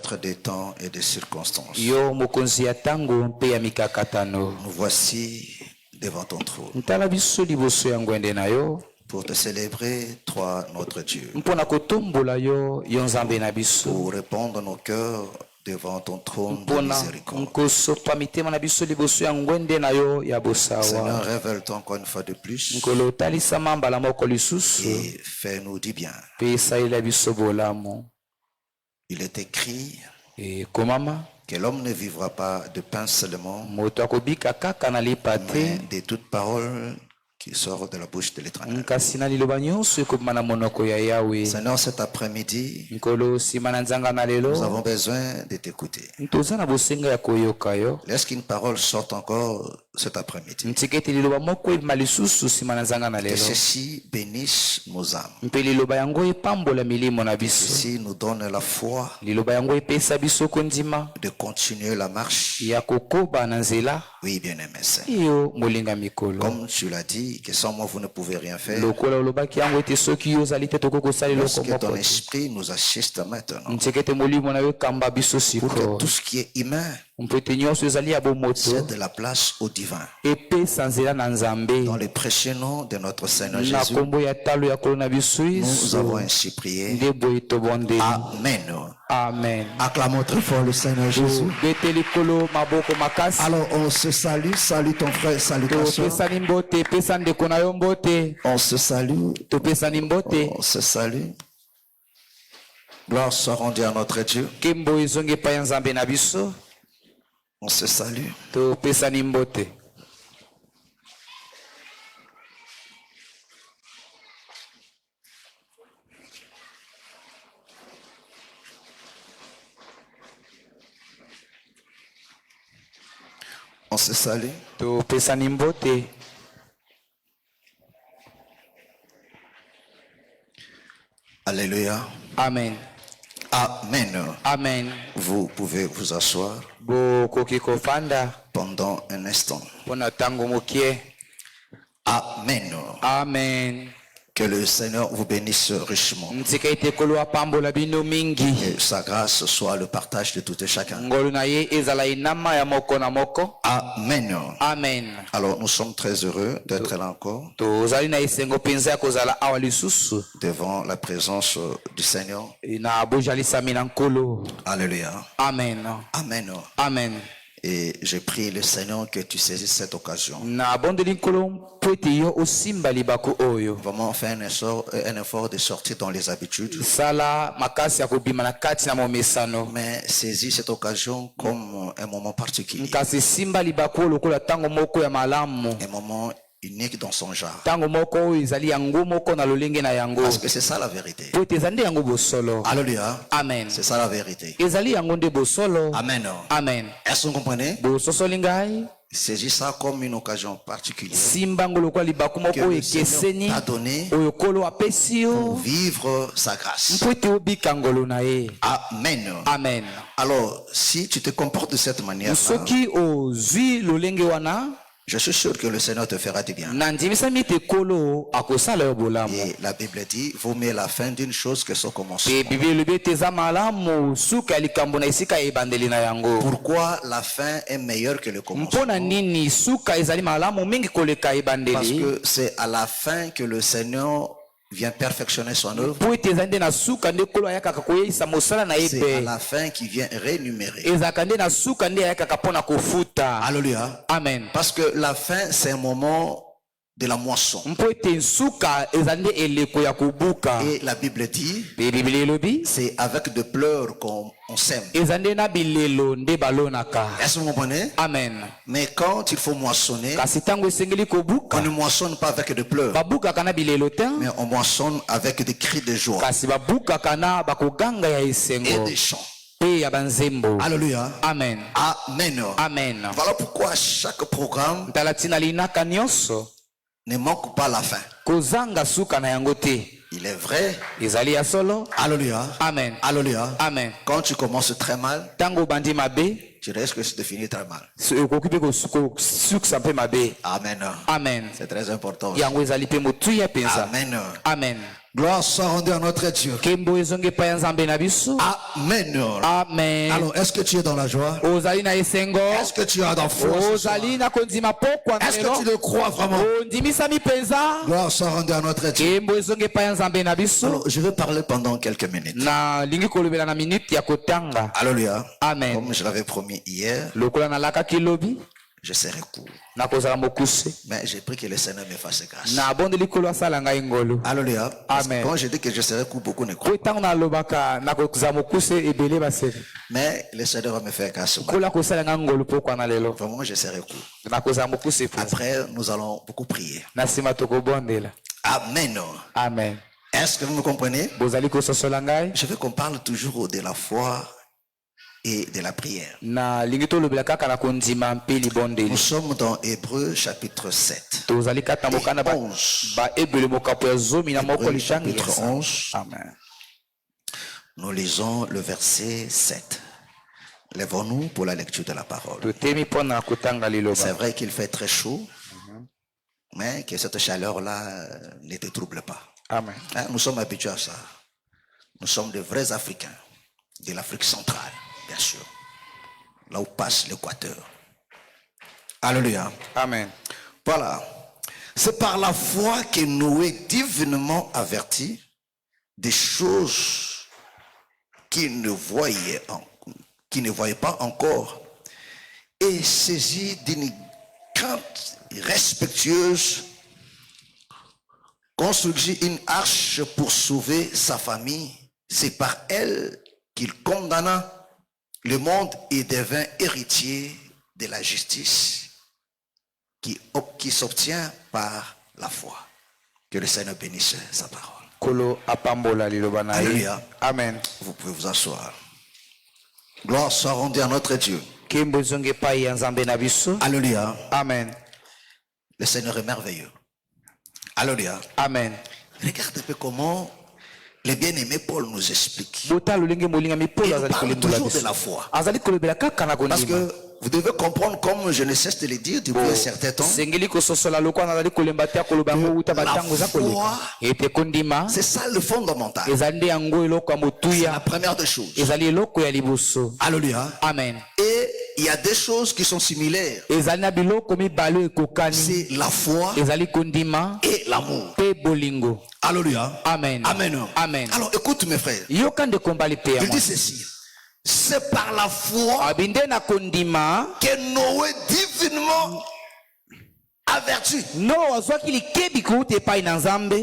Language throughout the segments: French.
maître des temps et des circonstances. Yo mokonzi ya tango mpe ya mikakatano. Nous voici devant ton trône Ntala biso liboso ya ngwende na yo. pour te célébrer, toi notre Dieu. Mpona kotombola yo yo nzambe na biso. Pour répondre nos cœurs devant ton trône de Mpona miséricorde. nkosopa mitema na biso liboso ya ngwende na yo ya bosawa. Seigneur, révèle-toi encore une fois de plus Nkolo talisama mbala moko lisusu. et fais-nous du bien. Pe esalela biso bolamu. Il est écrit E komama que l'homme ne vivra pas de pain seulement, moto akobika kaka na lipa te. mais de toute parole qui sort de la bouche de l'Éternel. Kasi na liloba nyonso ekobima na monoko ya Yawe. Seigneur, cet après-midi, Nkolo nsima na nzanga na nous lelo. avons besoin de t'écouter. Toza na bosenga ya koyoka yo. Laisse qu'une parole sorte encore cet après-midi. Ntika ete liloba moko ebima lisusu nsima na nzanga na Que lelo. ceci bénisse nos âmes. Mpe liloba yango epambola milimo na biso. Ceci nous donne la foi Liloba yango epesa biso kondima de continuer la marche. ya kokoba na nzela. Oui, bien-aimé Seigneur. Yo molinga mikolo. Comme tu l'as dit, que sans moi vous ne pouvez rien faire. Lokola olobaki yango ete soki yo ozali te tokoki kosala eloko Lorsque moko ton te. esprit nous assiste maintenant, Ntika ete molimo na yo ekamba biso pour que siko. tout ce qui est humain Mpe ete nyonso ezali ya bomoto. cède la place au divin. Epesa nzela na nzambe. Dans le précieux nom de notre Seigneur Na Jésus, kombo ya talo ya kolo na biso nous Yesu. avons ainsi prié. Nde boye tobondeli. Amen. Amen. Acclamons très fort le Seigneur Jésus. Beteli kolo maboko makasi. Alors on se salue, salue ton frère, salutations. Topesani mbote, pesa ndeko na yo mbote. On se salue, Topesani mbote. on se salue. Gloire soit rendue à notre Dieu. Kembo ezongi epai ya nzambe na biso. On se salue. Topesani mbote. On se salue. Topesani mbote. Alléluia. Amen. Amen. Amen. Vous pouvez vous asseoir Bokoki kofanda pendant un instant. mpona tango mokie. Amen. Amen. Que le Seigneur vous bénisse richement. Ntika ete kolo apambola bino mingi. Que sa grâce soit le partage de tout et chacun. Ngolu na ye ezala inama ya moko na moko. Amen. Amen. Alors nous sommes très heureux d'être là encore Tozali na esengo mpenza ya kozala awa lisusu devant la présence du Seigneur. na bojalisami na nkolo. Alléluia. Amen. Amen. Amen. Et je prie le Seigneur que tu saisisses cette occasion. Na bondeli nkolo mpo ete yo osimba libaku oyo. Vraiment faire un effort de sortir dans les habitudes. Sala makasi ya kobima na kati na momesano. Mais saisis cette occasion comme un moment particulier. Kasi simba libaku lokola tango moko ya malamu. Un moment unique dans son genre. Tango moko oyo ezali yango moko na lolenge na yango. Parce que c'est ça la vérité. Po ete eza nde yango bosolo. Alléluia. Amen. C'est ça la vérité. Ezali yango nde bosolo. Amen. Amen. Est-ce que vous comprenez? Bososoli ngai. Saisis ça comme une occasion particulière Simba ngo lokola libaku moko que oyo le Seigneur ekeseni. t'a donné Oyo kolo apesi yo. pour vivre sa grâce. Mpo ete obika ngolo na ye. Amen. Amen. Alors, si tu te comportes de cette manière-là, Soki ozwi lolenge wana. je suis sûr que le Seigneur te fera du bien. Nandimisami ete kolo akosala yo bolamu. Et la Bible dit, vaut mieux la fin d'une chose que son commencement. Pe Bible elobi ete eza malamu suka ya likambo na esika ya ebandeli na yango. Pourquoi la fin est meilleure que le commencement? Mpona nini suka ezali malamu mingi koleka Parce ebandeli? que c'est à la fin que le Seigneur vient perfectionner son œuvre. Po ete eza nde na suka nde kolo ayakaka koyeisa mosala na ye C'est à pe. la fin qu'il vient rémunérer. Ezalaka nde na suka nde ayakaka mpona kofuta. Alléluia. Amen. Parce que la fin, c'est un moment de la moisson. Mpo ete nsuka eza nde eleko ya kobuka. Et la Bible dit, Pe Biblia elobi c'est avec de pleurs qu'on sème. eza nde na bilelo nde balonaka. Est-ce que vous comprenez? Amen. Mais quand il faut moissonner, Kasi ntango esengeli on kobuka ne moissonne pas avec de pleurs, babukaka na bilelo te, mais on moissonne avec des cris de joie kasi babukaka na bakoganga ya et esengo des chants. pe ya banzembo. Alléluia. Amen. Amen. Amen. Voilà pourquoi chaque programme Ntala ntina linaka nyonso ne manque pas la fin. kozanga suka na yango te. Il est vrai. Ezali ya solo. Alléluia. Amen. Alléluia. Amen. Quand tu commences très mal, Ntango obandi mabe tu risques de finir très mal. okoki mpe kosukisa mpe mabe. Amen. Amen. C'est très important. Yango ezali mpe motuya mpenza. Amen. Amen. Gloire soit rendue à notre Dieu. Kembo ezonge pa ya nzambe na biso. Amen. Amen. Alors, est-ce que tu es dans la joie? Ozali na esengo. Est-ce que tu as dans la foi? Ozali na kondima pokwa na Est-ce lelo. que tu le crois vraiment? Ondimisami penza. Gloire soit rendue à notre Dieu. Kembo ezonge pa ya nzambe na biso. Alors, je vais parler pendant quelques minutes. Na lingi kolobela na minute ya kotanga. Alléluia. Amen. Comme je l'avais promis hier, Lokola na laka kilobi. je serai court. Na kozala mokuse. Mais j'ai pris que le Seigneur me fasse grâce. Na bondeli kolo asala ngai ngolo. Alléluia. Parce que Amen. quand je dis que je serai court, beaucoup ne croient. Po tango na lobaka na kozala mokuse ebele baseli. Mais le Seigneur va me faire grâce. Kola kosala ngai ngolo pokwa na lelo. Vraiment, je serai court. Na kozala mokuse penza. Après, nous allons beaucoup prier. Na sima tokobondela. Amen. Amen. Est-ce que vous me comprenez? Bozali kososola ngai. Je veux qu'on parle toujours de la foi et de la prière. Na lingi tolobela kaka na kondima mpe libondeli. Nous sommes dans Hébreux chapitre 7. Tozali kata mokanda ba 11. ebele mokapo ya zomi na moko Hébreux lishangi. chapitre 11. Amen. Nous lisons le verset 7. Lèvons-nous pour la lecture de la parole. Totemi pona na kotanga C'est liloba. vrai qu'il fait très chaud, mais que cette chaleur-là ne te trouble pas. Amen. Hein, nous sommes habitués à ça. Nous sommes de vrais Africains, de l'Afrique centrale, bien sûr, là où passe l'équateur. Alléluia. Amen. Voilà. C'est par la foi que Noé, divinement averti des choses qu'il ne voyait pas encore, et saisi d'une crainte respectueuse, construisit une arche pour sauver sa famille. C'est par elle qu'il condamna le monde et devint héritier de la justice qui s'obtient par la foi. Que le Seigneur bénisse sa parole. Kolo apambola liloba na ye. Alléluia. Amen. Vous pouvez vous asseoir. Gloire soit rendue à notre Dieu. Kembo zonge pa ya nzambe na biso. Alléluia. Amen. Le Seigneur est merveilleux. Alléluia. Amen. Regarde un peu comment le bien-aimé Paul nous explique. Bota lolenge molinga mi polo Il azali parle kolembola toujours de biso. la foi. Azali kolobela kaka na Parce kondima. que vous devez comprendre, comme je ne cesse de le dire depuis un certain temps, Sengeli kososola lokwa na azali kolemba te koloba ngo uta batango za koleka. Ete kondima. c'est ça le fondamental. Ezali nde yango eloko ya C'est la motuya. première des choses. Ezali eloko ya liboso. Alléluia. Amen. Et il y a des choses qui sont similaires. Ezali na biloko mibale ekokani. C'est la foi Ezali kondima et l'amour. pe bolingo. Alléluia. Amen. Amen. Amen. Alors écoute mes frères. Yoka nde kombali pe ya Il dit mwa. ceci. C'est par la foi Abinde na kondima. que Noé divinement averti. No azwaki likebi kuuta epai na nzambe.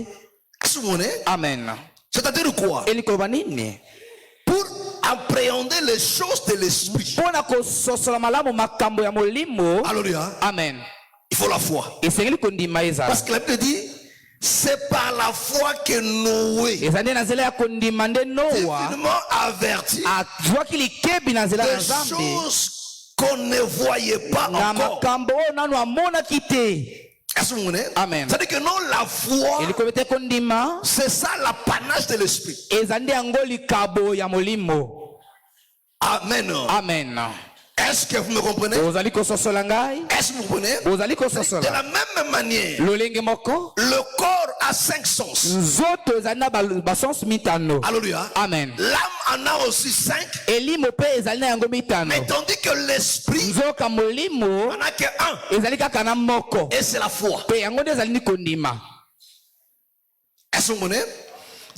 Est-ce que vous comprenez? Amen. C'est-à-dire quoi? Eli koloba nini? Pour appréhender les choses de l'esprit. Mpona kososola malamu makambo ya molimo. Alléluia. Amen. Il faut la foi. Esengeli kondima ezala. Parce que la Bible dit, c'est par la foi que Noé, Eza nde na nzela ya kondima nde Noa divinement averti azwaki likebi na nzela na des nzambe choses qu'on ne voyait pas na encore. makambo oyo nanu amonaki te. Est-ce que vous comprenez? Amen. C'est-à-dire que non, la foi, Elikobi te kondima c'est ça l'apanage de l'esprit. eza nde yango likabo ya molimo. Amen. Amen. Est-ce que vous me comprenez? Ozali kososola ngai. Est-ce que vous comprenez? Ozali De la kososola même manière, lolenge moko le corps a 5 sens. nzoto ezali na basens mitano. Alléluia. Amen. L'âme en a aussi 5. Elimo mpe ezali na yango mitano. Mais tandis que l'esprit nzoka molimo n'en a que 1. ezali kaka na moko. Et c'est la foi. Mpe yango nde ezali ni kondima. Est-ce que vous comprenez?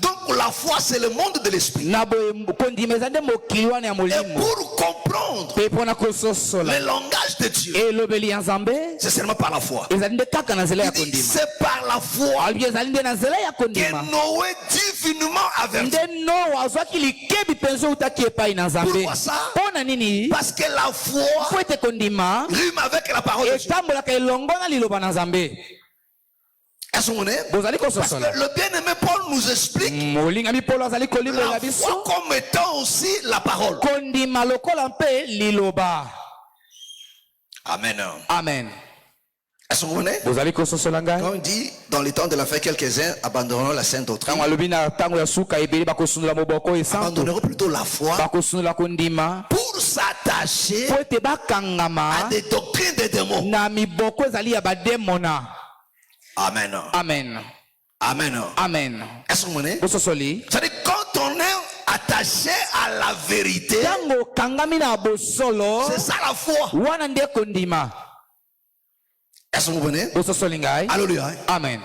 Donc la foi, c'est le monde de l'esprit. Na boye kondima ezali nde mokili wana ya Et molimo. pour comprendre Mpe mpona kososola le langage de Dieu, elobeli ya nzambe c'est seulement par la foi. ezali nde kaka na nzela ya Il dit, kondima. c'est par la foi Albi ezali nde na nzela ya que kondima Noé divinement averti. nde Noa azwaki likebi mpenza outaki epai na nzambe. Pourquoi ça? Mpona nini? Parce que la foi Po ete kondima rime avec la parole de Dieu. etambolaka elongo na liloba na nzambe. Est-ce que vous comprenez? Bozali Parce kososola que le bien-aimé Paul nous explique molingami polo azali kolimbola la biso foi comme étant aussi la parole. kondima lokola mpe liloba. Amen. Amen. Est-ce que vous comprenez? Bozali kososola ngai. Quand on dit dans les temps de la fin, quelques-uns abandonneront la sainte doctrine, Ntango alobi na ntango ya suka ebele bakosundola moboko esantu abandonneront plutôt la foi bakosundola kondima pour s'attacher po ete bakangama à des doctrines des démons. na miboko ezali ya bademona. Amen. Amen. Amen. Amen. Est-ce que vous comprenez? Bososoli. C'est-à-dire quand on est attaché à la vérité, Tango kangami na bosolo. c'est ça la foi. Wana nde kondima. Est-ce que vous comprenez? Bososoli ngai. Alléluia. Amen.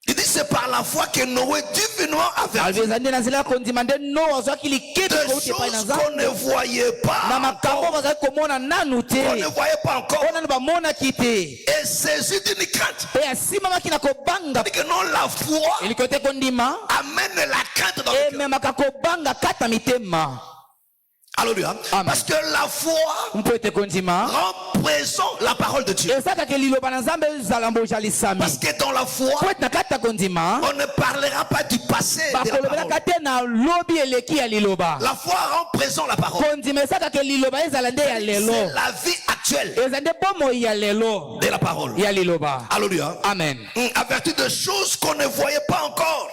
Il dit c'est par la foi que Noé divinement averti Alvezande na zela kondima nde Noa zo akili kebi des ko te pa na choses za. qu'on ne voyait pas Na makambo encore, bazali komona nanu te. qu'on ne voyait pas encore, Ona ba mona kite. et saisi d'une crainte. Pe asima makina ko banga. C'est-à-dire que non, la foi Ili kote kondima. amène la crainte dans le E cœur. me makako banga kata mitema. Alléluia. Amen. Parce que la foi Mpo ete kondima. rend présent la parole de Dieu. Ezaka ke liloba na Nzambe zalambo jalisami. Parce que dans la foi, Po ete na kata kondima. on ne parlera pas du passé de la Bakolobela parole. kate na lobi eleki ya liloba. La foi rend présent la parole. Kondima ezaka ke liloba ezala nde ya C'est lelo. la vie actuelle Eza nde bomoi ya lelo de la parole. ya liloba. Alléluia. Amen. Averti de choses qu'on ne voyait pas encore.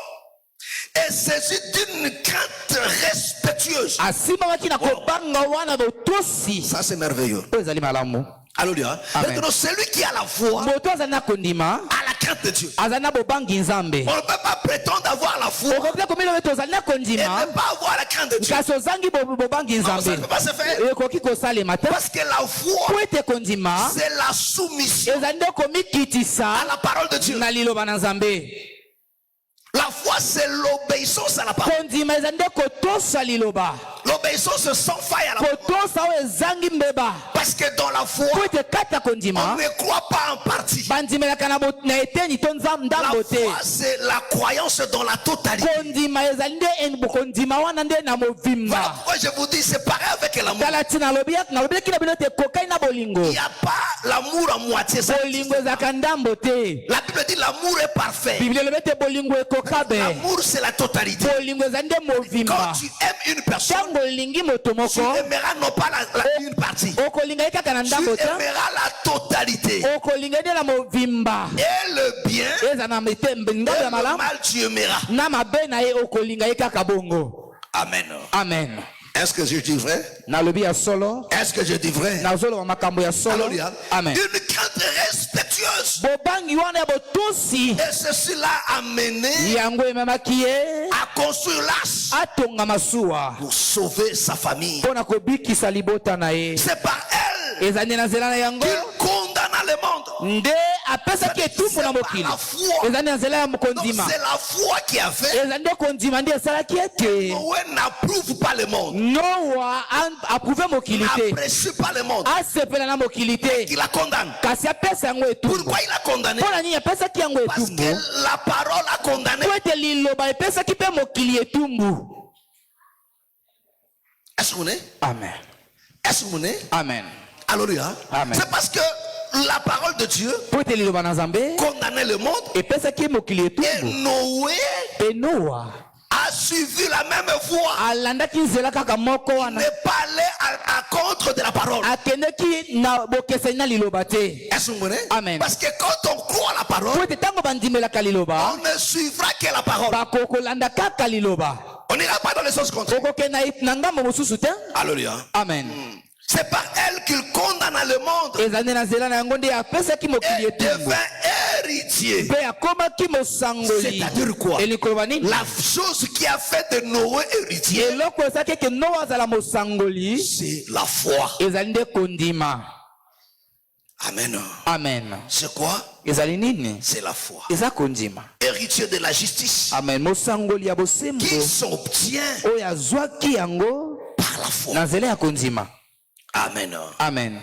Et saisi d'une crainte respectueuse. Asimamaki na kobanga wana botosi. Ça c'est merveilleux. Oyo ezali malamu. Alléluia. Amen. Maintenant, celui qui a la foi Moto azali na kondima. a la crainte de Dieu. Azali na bobangi Nzambe. On ne peut pas prétendre avoir la foi Okoki komela ete ozali na et kondima. ne pas avoir la crainte de Dieu. Kasi ozangi bobangi Non, ça ne Nzambe. peut pas se faire. Ekoki kosalema te. Parce que la foi, Po ete kondima. c'est la soumission Ezali nde komikitisa à la parole de Dieu. na liloba na Nzambe. La foi, c'est l'obéissance à la parole. Kondima ezali nde kotosa liloba. L'obéissance sans faille à la parole. Kotosa oyo ezangi mbeba. Parce que dans la foi, Po ete kata on kondima. ne croit pas en partie. Bandimelaka na eteni to La ndambo te. foi, c'est la croyance dans la totalité. Kondima ezali nde kondima wana nde na Voilà movimba. pourquoi je vous dis, c'est pareil avec l'amour. Tala tina nalobelaki na bino te kokai na bolingo. Il n'y a pas l'amour à moitié. Ça Bolingo ezalaka ndambo te. La Bible dit l'amour est parfait. Biblia elobi ete bolingo ekokabe. L'amour, c'est la totalité. Bolingo ezali nde movimba. Quand tu aimes une personne, Ntango olingi moto tu moko aimeras non pas une partie. okolinga ye kaka na Tu ndambo te. aimeras la totalité. Okolinga nde na movimba. Et le bien Eza na ndambo et ya le malamu. mal, tu aimeras. Na mabe na ye okolinga ye kaka bongo. Amen. Amen. Est-ce que je dis vrai? Nalobi ya solo. Est-ce que je dis vrai? Nazoloba makambo ya solo. Alléluia. Amen. Une crainte respectueuse. Bobangi wana ya botosi. Et ceci l'a amené Yango ememaki ye à construire l'arche atonga masuwa pour sauver sa famille. mpona kobikisa libota na ye. C'est par elle Ezali na nzela na yango qu'il condamna le monde. nde apesaki etumbu na mokili. Ezali na nzela ya Donc kondima. c'est la foi qui a fait. Ezali nde kondima nde esalaki ete Noé n'approuve pas le monde. Noa aprouve mokili te, N'apprécie pas le monde. asepela na mokili te, Il la condamne. kasi apesa yango etumbu. Pourquoi il a condamné? Mpona nini apesaki yango Parce etumbu? que la parole a condamné. Po ete liloba epesaki mpe mokili etumbu. Est-ce que vous voyez? Amen. Est-ce que vous voyez? Amen. Alléluia. Amen. C'est parce que la parole de Dieu Po ete liloba na Nzambe condamnait le monde epesaki mokili et etumbu. Noé Pe Noa a suivi la même voie. alandaki nzela kaka moko wana, N'est pas allé à contre de la parole. akendeki na bokeseni na liloba te. Est-ce que vous voyez? Amen. Parce que quand on croit à la Po parole, ete ntango bandimelaka liloba on ne suivra que la parole. bakokolanda kaka liloba. On n'ira pas dans le sens contraire. Okokenda na ngambo mosusu te. Alléluia. Amen. C'est par elle qu'il condamna le monde Ezali na nzela na yango nde apesaki mokili et etumbu devint héritier. mpe akomaki mosangoli. C'est-à-dire quoi? Elikoloba nini? La chose qui a fait de Noé héritier, Eloko esalaki eke Noa azala mosangoli c'est la foi. ezali nde kondima. Amen. Amen. C'est quoi? Ezali nini? C'est la foi. Eza kondima. Héritier de la justice Amen. Mosangoli ya bosembo qui s'obtient oyo azwaki yango par la foi. na nzela ya kondima. Amen. Amen.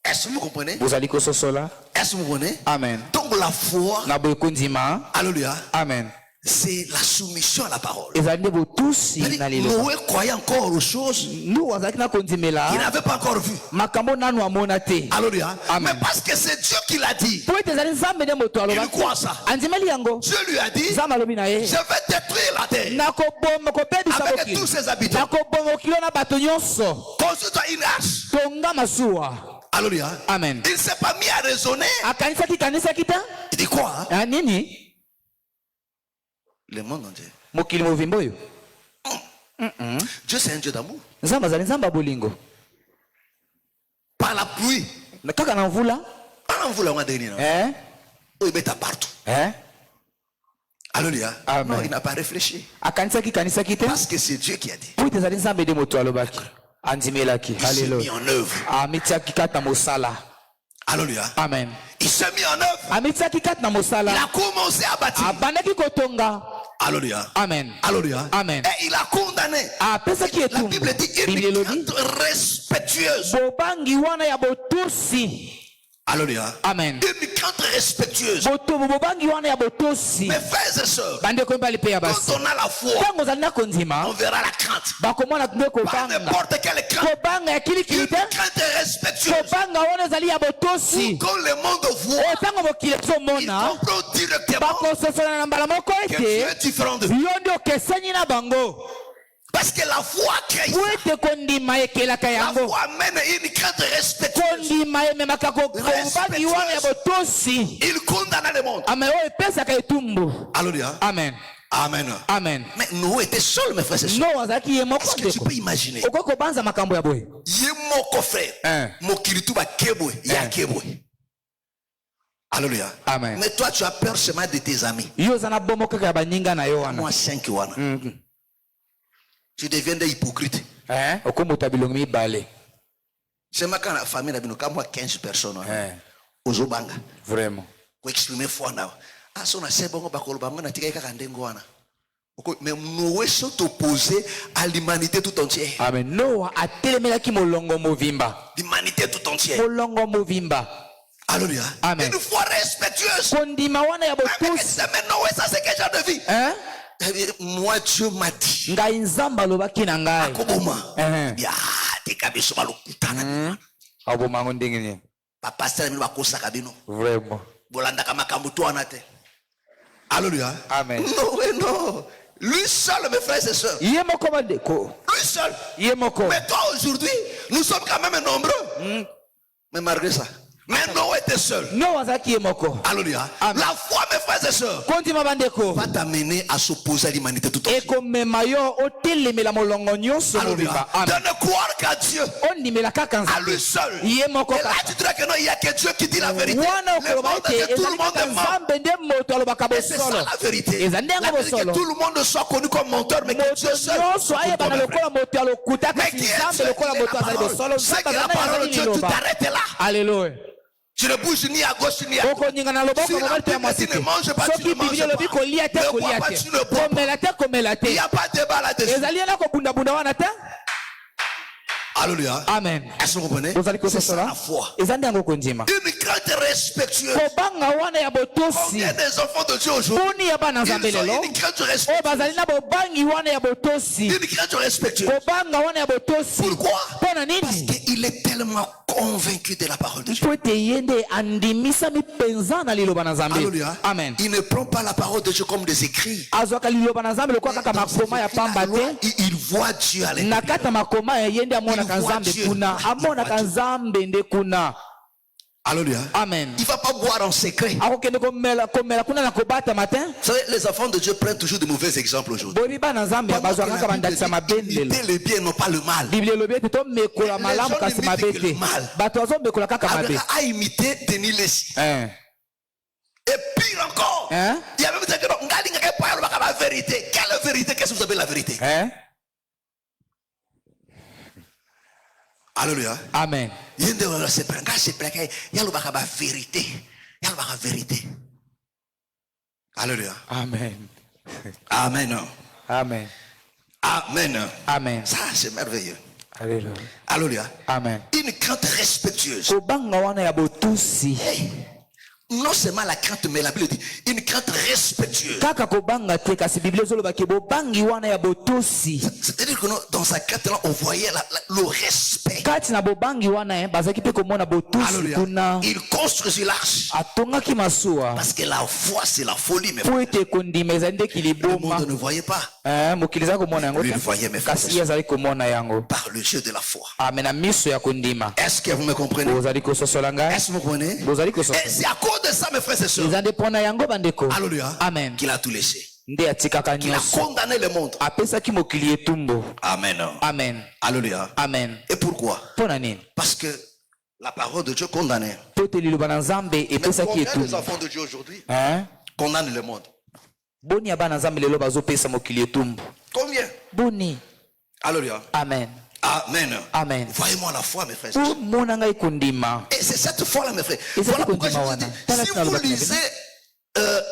Est-ce que vous comprenez? Bozali kososola? Est-ce que vous comprenez? Amen. Donc la foi, Na boye kondima. alléluia, Amen. c'est la soumission à la parole. Ezali nde botusi na C'est-à-dire, liloba. Noé croyait encore aux choses Nous azalaki na kondimela qu'il n'avait pas encore vues. makambo nanu amona te. Alléluia. Amen. Mais parce que c'est Dieu qui l'a dit, Po ete ezali Nzambe nde moto il aloba croit ça. andimeli yango. Dieu lui a dit, Nzambe alobi na ye je vais détruire la terre nakoboma kobebisa avec mokili, tous ses habitants. nakoboma mokili na bato nyonso, Construis-toi une arche. tonga masuwa. Alléluia. Amen. Il ne s'est pas mis à raisonner. Akanisaki kanisaki ta Il dit quoi? Ah, nini Le monde entier. mokili movimba oyo. Dieu, c'est un Dieu d'amour. Nzambe azali Nzambe ya bolingo. Par la pluie. Kaka na mvula Par la pluie, on va dire, non? Oh, il met à partout. Hein? Alléluia. Amen. Non, il n'a pas réfléchi. Akanisaki kanisaki te. Parce que c'est Dieu qui a dit. Po ezali nzambe nde moto alobaki. Andimelaki. Il s'est mis Alléluia. en œuvre. Amitiaki kati na mosala. Alléluia. Amen. Il s'est mis en œuvre. Amitiaki kati na Il mosala. a commencé à bâtir. Abandaki kotonga. Alléluia. Amen. Alléluia. Amen. Et il a condamné. Apesaki La etumbu. Bible dit Bible une elobi. crainte respectueuse. Bobangi wana ya botosi. Alléluia. Amen. Une crainte respectueuse. Bobangi wana ya botosi. Mes frères et sœurs, Bandeko mbali pe ya quand basi. on a la foi, Tango zali na kondima. on verra la crainte. Bakomona tunde Pas kobanga. n'importe quelle crainte. Kobanga ya kilikili Une te. crainte respectueuse. Kobanga wana ezali ya botosi. Quand le monde voit, Otango mokili ils ezomona. comprennent directement Bakososola na mbala moko que Dieu ete. est différent de vous. Yo ndio okesani na bango. Parce que la foi crée ça. Po ete kondima ekelaka La yango. foi amène une crainte respectueuse. Kondima ememaka kobangi wana ya botosi. Il condamne le monde. Ame oyo epesaka etumbu. Alléluia. Amen. Amen. Amen. Mais Noé était seul, mes frères et sœurs. No azalaki ye moko Est-ce que tu ndeko. peux imaginer? Okoki kobanza makambo ya boye. Yemoko frère. Mokiritu ba kebwe, ya kebwe. Alléluia. Amen. Mais toi, tu as peur seulement de tes amis. Yo oza na bomo kaka ya baninga na yo wana. Moi, 5 wana. Tu deviens des hypocrites. Okomota bilongo mibale. C'est ma quand la famille, moi 15 personnes. Ozobanga. Vraiment. Pour exprimer foi na. Ah, son a sebongo bakolo bango na tika kaka ndengo wana. Mais Noé s'est opposé à l'humanité tout entière. Amen. Noah atelemelaki molongo movimba. L'humanité tout entière. Molongo movimba. Alléluia. Amen. Une foi respectueuse. Kondima wana ya botusi. Mais Noé, ça c'est quel genre de vie? Moi, Dieu m'a dit. Ngai nzamba lobaki na ngai. Akoboma. Ya, tekabiso balokutana. Abomango ndenge ni. Papa sala mino bakosaka bino. Vraiment. Bolanda kama kambuto anate. Alléluia. Amen. Non. Lui seul, mes frères et sœurs. Ye moko bandeko. Lui seul. Ye moko. Mais toi aujourd'hui, nous sommes quand même nombreux. Mais malgré ça. Mais Noé était seul. No azaki ye moko. Alléluia. Amen. La foi, mes frères et sœurs, Kondima bandeko. va t'amener à s'opposer à l'humanité tout entière. Ekomema yo otelemela molongo nyonso movimba. Alléluia. De Amen. ne croire qu'à Dieu, Ondimela kaka à nzambe. lui seul. Ye moko Et là, kaka. tu diras que non, il n'y a que Dieu qui dit la vérité. Wana Le okoloba monde, ete que tout le ezali monde kaka est mort. nzambe nde moto alobaka Et c'est ça bosolo. la vérité. Eza ndenga La vérité, bosolo. que tout le monde soit connu comme menteur, mais que Moto Dieu seul. nyonso ayebana lokola moto alokuta Mais kasi qui est nzambe Dieu? lokola moto azali bosolo. C'est Nzambe que la azali parole de azali Dieu, tu liloba. t'arrêtes là. Alléluia. Tu ne bouges ni à gauche ni à droite. Okoninga na loboko Si la mobali te ya Bible mwasi dit te. ne mange pas, tu Soki ne manges biblia elobi pas. kolia te Ne kolia bois pas, te. tu ne bois pas. Komela te komela Il n'y te. a pas de débat là-dessus. Ezali na kobundabunda wana te. Alléluia. Amen. Est-ce que vous comprenez? Bozali C'est ça kososola. la foi. Eza ndengo kondima. Une crainte respectueuse. Kobanga wana ya botosi. Combien des enfants de Dieu aujourd'hui? Poni ya bana nzambe Ils ont lelo. une crainte Oyo respectueuse. bazali na bobangi wana ya botosi. Une crainte respectueuse. Kobanga wana ya botosi. Pourquoi? Pona Parce nini? qu'il est tellement convaincu de la parole de Dieu. Po ete ye nde andimisami mpenza na liloba na nzambe. Alléluia. Amen. Il ne prend pas la parole de Dieu comme des écrits. Azwaka liloba na nzambe lokola kaka makoma ya pamba te. Il voit Dieu à Na l'intérieur. kati ya makoma ya ye nde amonaka Il voit nzambe Dieu. kuna. Amonaka nzambe nde kuna. Alléluia. Amen. Il ne va pas boire en secret. Akokende komela kuna na kobata matin. Vous savez, les enfants de Dieu prennent toujours de mauvais exemples aujourd'hui. Boyebi bana nzambe bazwaka kaka bandakisa mabendelo. Imiter le bien, non pas le mal. Biblia elobi ete tomekola Les malamu gens kasi n'imitent mabe que te. le mal. Bato bazomekola kaka mabe. Abraham a imité Denis Lessi. Et pire encore, Hein? il y a même des gens qui ont dit la vérité. Quelle vérité? Qu'est-ce que vous appelez la vérité? Alléluia. Amen. Il y a des gens qui il y a la vérité. Il y a la vérité. Alléluia. Amen. Amen. Amen. Amen. Amen. Ça, c'est merveilleux. Alléluia. Alléluia. Amen. Une crainte respectueuse. Kobanga wana ya botusi. Hey, non seulement la crainte, mais la Bible dit une crainte respectueuse. Kaka kobanga te kasi Biblia ezoloba ke bobangi wana ya botusi. C'est-à-dire que dans sa crainte là, on voyait le respect. Kati na bobangi wana bazaki pe komona botusi Alléluia. kuna. Il construisit l'arche. Atongaki masuwa. Parce que la foi, c'est la folie. Mais Po ete kondima ezali nde le kiliboma. monde ne voyait pas. Mokili azali komona yango Lui, te. il voyait mes frères. Kasi ye azali komona yango. Par le jeu de la foi. Amen. Na miso ya kondima. Est-ce que vous me comprenez? Bozali kososola ngai. Est-ce que vous comprenez? Bozali Et kososola. c'est à cause de ça, mes frères et sœurs, Eza nde pona yango bandeko. Alléluia, Amen. qu'il a tout laissé. Nde atikaka Il a nyonso. condamné le monde. Apesaki mokili etumbu. Amen. Amen. Alléluia. Amen. Et pourquoi? Pona nini? Parce que La parole de Dieu condamnait. po te liloba na nzambe Mais epesaki combien etumbu. des enfants de Dieu aujourd'hui Hein? condamnent le monde? Boni ya bana nzambe lelo bazopesa mokili etumbu. Combien? Boni. Alléluia. Amen. Amen. Amen. Voyez-moi la foi, mes frères. Po mona ngai kondima. Et c'est cette foi-là, mes frères. Et Voilà c'est pourquoi je ce qu'on vous dit, dis, si vous lisez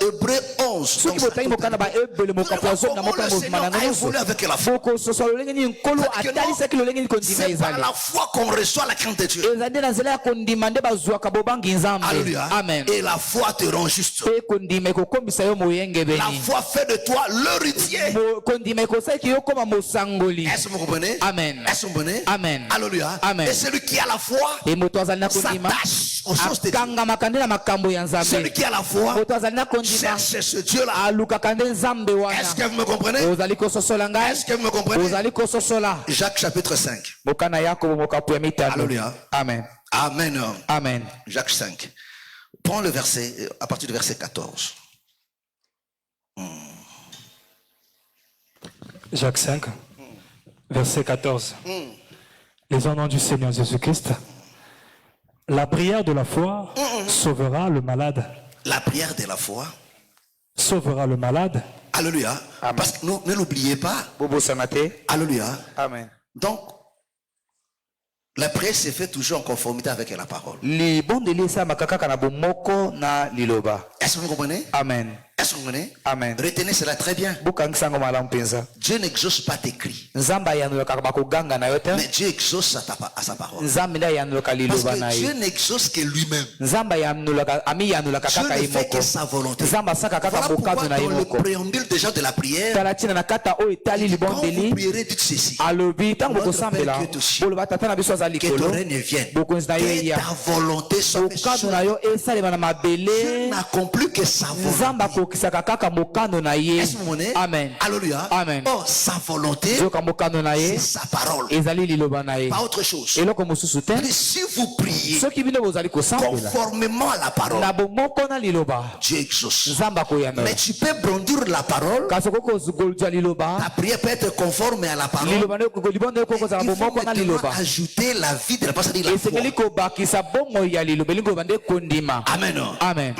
Hébreu 11, soki dans sa botangi mokanda ba ebele mokapo ya zomi na comment moko ya le Seigneur mobima na a nyonso évolué avec la foi. bokososola lolenge nini nkolo atalisaki lolenge nini kondima C'est par ezali la foi qu'on reçoit la crainte de Dieu. ezali nde na nzela ya kondima nde bazwaka bobangi nzambe. Alléluia. Amen. Et la foi te rend juste. mpe kondima ekokombisa yo La moyengebeni. foi fait de toi l'héritier. Kondima ekosalaki yo koma mosangoli. Est-ce que vous comprenez? Amen. Est-ce que vous comprenez? Amen. Alléluia. Amen. Et celui qui a la foi e moto azali na kondima s'attache aux choses de Dieu. akangamaka nde na makambo ya Celui nzambe. qui a la foi moto azali na kondima cherche ce Dieu-là. alukaka nde nzambe Est-ce que wana. vous me comprenez? ozali kososola ngai Est-ce que vous me comprenez? ozali kososola. Jacques chapitre 5. mokana yakobo mokapo ya mitano. Alléluia. Amen. Amen. Amen. Jacques 5. Prends le verset, à partir du verset 14. Jacques 5, verset 14. Les au nom du Seigneur Jésus-Christ, la prière de la foi sauvera le malade. La prière de la foi. Sauvera le malade. Alléluia. Amen. Parce que ne l'oubliez pas. bobosana te. Alléluia. Amen. Donc, la prière se fait toujours en conformité avec la parole. libondeli esalaka kaka na bomoko na liloba. Est-ce que vous comprenez? Amen. Est-ce que vous comprenez? Amen. Retenez cela très bien. bokangisa yango malamu mpenza. Dieu n'exauce pas tes cris, nzambe ayanolaka bakoganga na yo te. mais Dieu exauce à sa parole. nzambe nde ayanolaka Parce liloba na que Dieu ye. n'exauce que lui-même. nzambe amiyanolaka Dieu kaka ne ye fait moko. que sa volonté. nzambe asaka kaka Voilà pourquoi mokano na ye dans le moko. préambule déjà de la prière, tala ntina na kata oyo etali quand vous libondeli prierez, dites ceci. alobi ntango Notre bokosambela Père qui est aux cieux, boloba tata na biso aza Que ton likolo règne vienne. bokonzi na yo Que eya ta volonté soit faite mokano sur na yo esalema na Dieu mabele. n'accomplit que sa nzambe volonté. akokisaka kaka mokano na ye. Est-ce que vous comprenez? Amen. Alléluia. Amen. Oh, sa volonté, zoka mokano na c'est ye sa parole. ezali liloba na ye. Pas autre chose. eloko mosusu te. Mais si vous priez soki bino bozali kosambela conformément à la parole, na bomoko na liloba Dieu exauce. nzambe akoyanola. Mais tu peux brandir la parole. kasi okokozwa liloba Ta prière peut être conforme à la parole. liloba libonde ekokozala Il faut bomoko na maintenant liloba ajouter la vie de la personne, c'est-à-dire la foi. esengeli kobakisa bomoi ya liloba elingi koba nde kondima. Amen. Amen.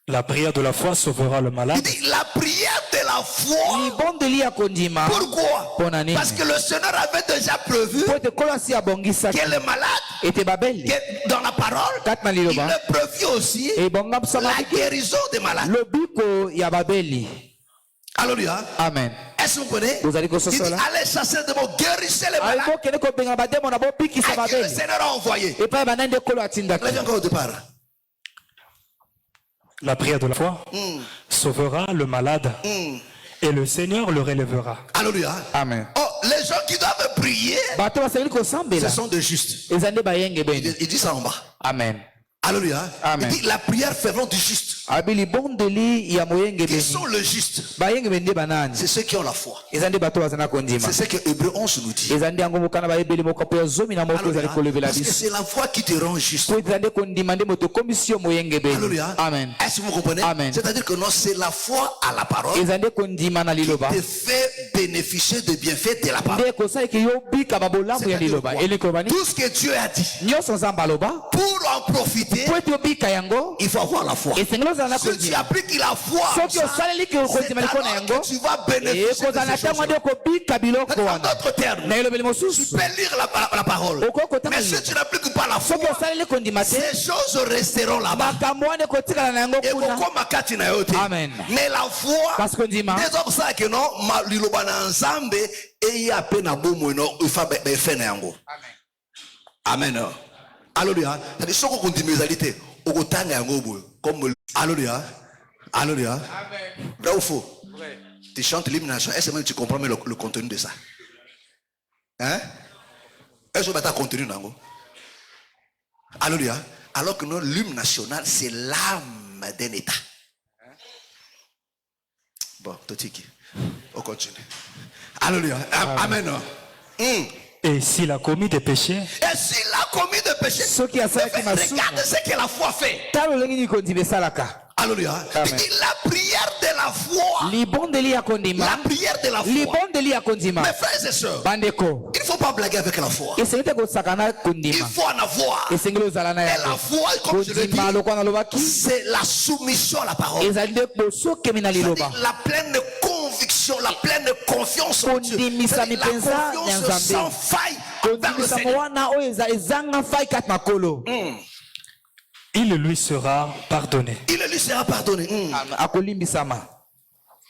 La prière de la foi sauvera le Il malade. dit la prière de la foi. libondeli ya kondima. Pourquoi? Mpona nini? Parce que le Seigneur avait déjà prévu po ete kolo asi abongisaki que le malade, ete babeli que dans la parole, kati na il liloba a prévu aussi la ebongamsamaki guérison des malades. lobiko ya babeli. Alléluia. Amen. Est-ce que vous connaissez? Vous allez Il dit, kososola allez chasser des mots, guérissez les malades. bokende kobenga bademo na bobikisa À qui le babeli Seigneur a envoyé. epai banani nde kolo atindaki. Reviens encore au départ. La prière de la foi sauvera le malade. Et le Seigneur le relèvera. Alléluia. Amen. Oh, les gens qui doivent prier, bato basengeli ce kosambela sont des justes. eza nde bayengebeni. Il dit ça en bas. Amen. Alléluia. Amen. Il dit la prière fervente du juste. abi libondeli ya Qui moyengebeni sont les justes? bayengebeni nde banani? C'est ceux qui ont la foi. eza nde bato baza na kondima. C'est ce que Hébreu 11 nous dit. eza nde yango mokana bayebeli mokapo ya zomi na moko ezali Alléluia. kolobela Parce que biso c'est la foi qui te rend juste. po eza nde kondima nde moto okomisi yo moyengebeni. Alléluia. Amen. Est-ce que vous comprenez? Amen. C'est-à-dire que non, c'est la foi à la parole eza nde kondima na liloba qui te fait bénéficier des bienfaits de la parole. nde ekosalaki yo bika babolamu ya C'est-à-dire liloba quoi? elingi koloba nini? Tout ce que Dieu a dit, nyonso nzambe aloba pour en profiter, po ete obika yango il faut avoir la foi. esengeli ozala na Si tu kondima. appliques la foi, soki osaleli ke c'est kondima liko na alors yango que tu vas bénéficier de ekozala na ces ntango choses. nde okobika biloko En wana. d'autres termes, na elobeli tu mosusu peux lire la parole. Mais si tu n'appliques pas la foi, soki osaleli kondima te ces choses resteront là-bas. makambo wana ekotikala na yango Et kuna. kokoma kati na yo te. Amen. Mais la foi, kasi kondima des hommes savent que non, liloba na nzambe et ya pe na bomo no ifa be fe na yango. Amen. Alléluia. C'est ce qu'on continue ezalité. Okotanga yango boy comme alléluia. Alléluia. Amen. Vrai ou faux? Vrai. Tu chantes l'hymne national, est-ce que tu comprends le contenu de ça? Hein? Est-ce que tu as contenu nango? Alléluia. Alors que l'hymne national, c'est l'âme d'un État. Bon, Totiki, on continue. Alléluia. Amen. Et s'il a commis des péchés, Et s'il a commis des péchés, soki asalaki masumu regarde ce que la foi fait. tala olenge nini kondima esalaka. Alléluia. Amen. Il dit la prière de la foi. libondeli ya La kondima prière de la foi. libondeli ya kondima Mes frères et sœurs, bandeko il ne faut pas blaguer avec la foi. esengeli te kosakana Il kondima faut en avoir. esengeli ozala na Et la yango foi, comme je l'ai dit, kondima lokwa nalobaki c'est la soumission à la parole. ezali nde bosokemi na liloba C'est-à-dire la pleine conviction, la pleine confiance en Dieu. kondimisami C'est-à-dire mpenza la ya confiance sans nzambe faille vers le kondimisama Seigneur. wana oyo ezanga fai kati makolo Il lui sera pardonné. Il lui sera pardonné. akolimbisama.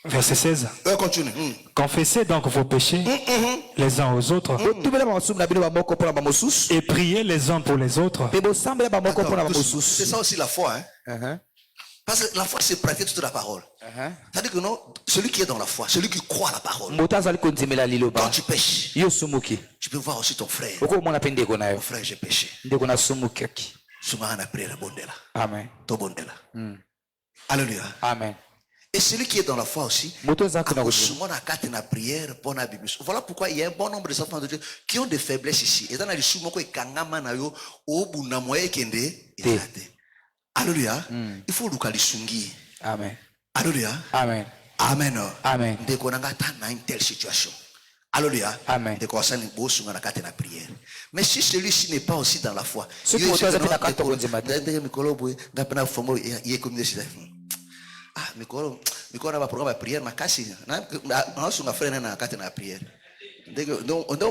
Verset 16. Continue. Confessez donc vos péchés les uns aux autres botubela bamasumu na bino bamoko mpona bamosusu et priez les uns pour les autres mpe bosambela bamoko mpona C'est bamosusu. ça aussi la foi. Hein? Parce que la foi, c'est pratiquer toute la parole. C'est-à-dire que non, celui qui est dans la foi, celui qui croit à la parole, moto azali kondimela liloba quand tu pêches, yo osumuki tu peux voir aussi ton frère. okomona mpe ndeko na Mon yo frère, j'ai péché. ndeko nasumukaki. Souvent, on a prié la bonne là. Amen. Ton bonne là. Alléluia. Amen. Et celui qui est dans la foi aussi, moto azalaki na kondima souvent la carte na prière pour la Bible. Voilà pourquoi il y a un bon nombre de enfants de Dieu qui ont des faiblesses ici. Et dans la lisumo ko ikangama na yo obuna moye kende ilate. Alléluia. Il faut lukalisungi. Amen. Alléluia. Amen. Amen. Amen. Ndeko nanga ta na une telle situation. Alléluia. Amen. Ndeko asani bosunga na carte na prière. Mais si celui-ci n'est pas aussi dans la foi, Ce qui moto azalaki na kati kondima te. ndenge mikolo boye ngapena fomo ye communauté. Ah, mikolo na ba programme de prière makasi na sunga frère na kati na prière. Ndenge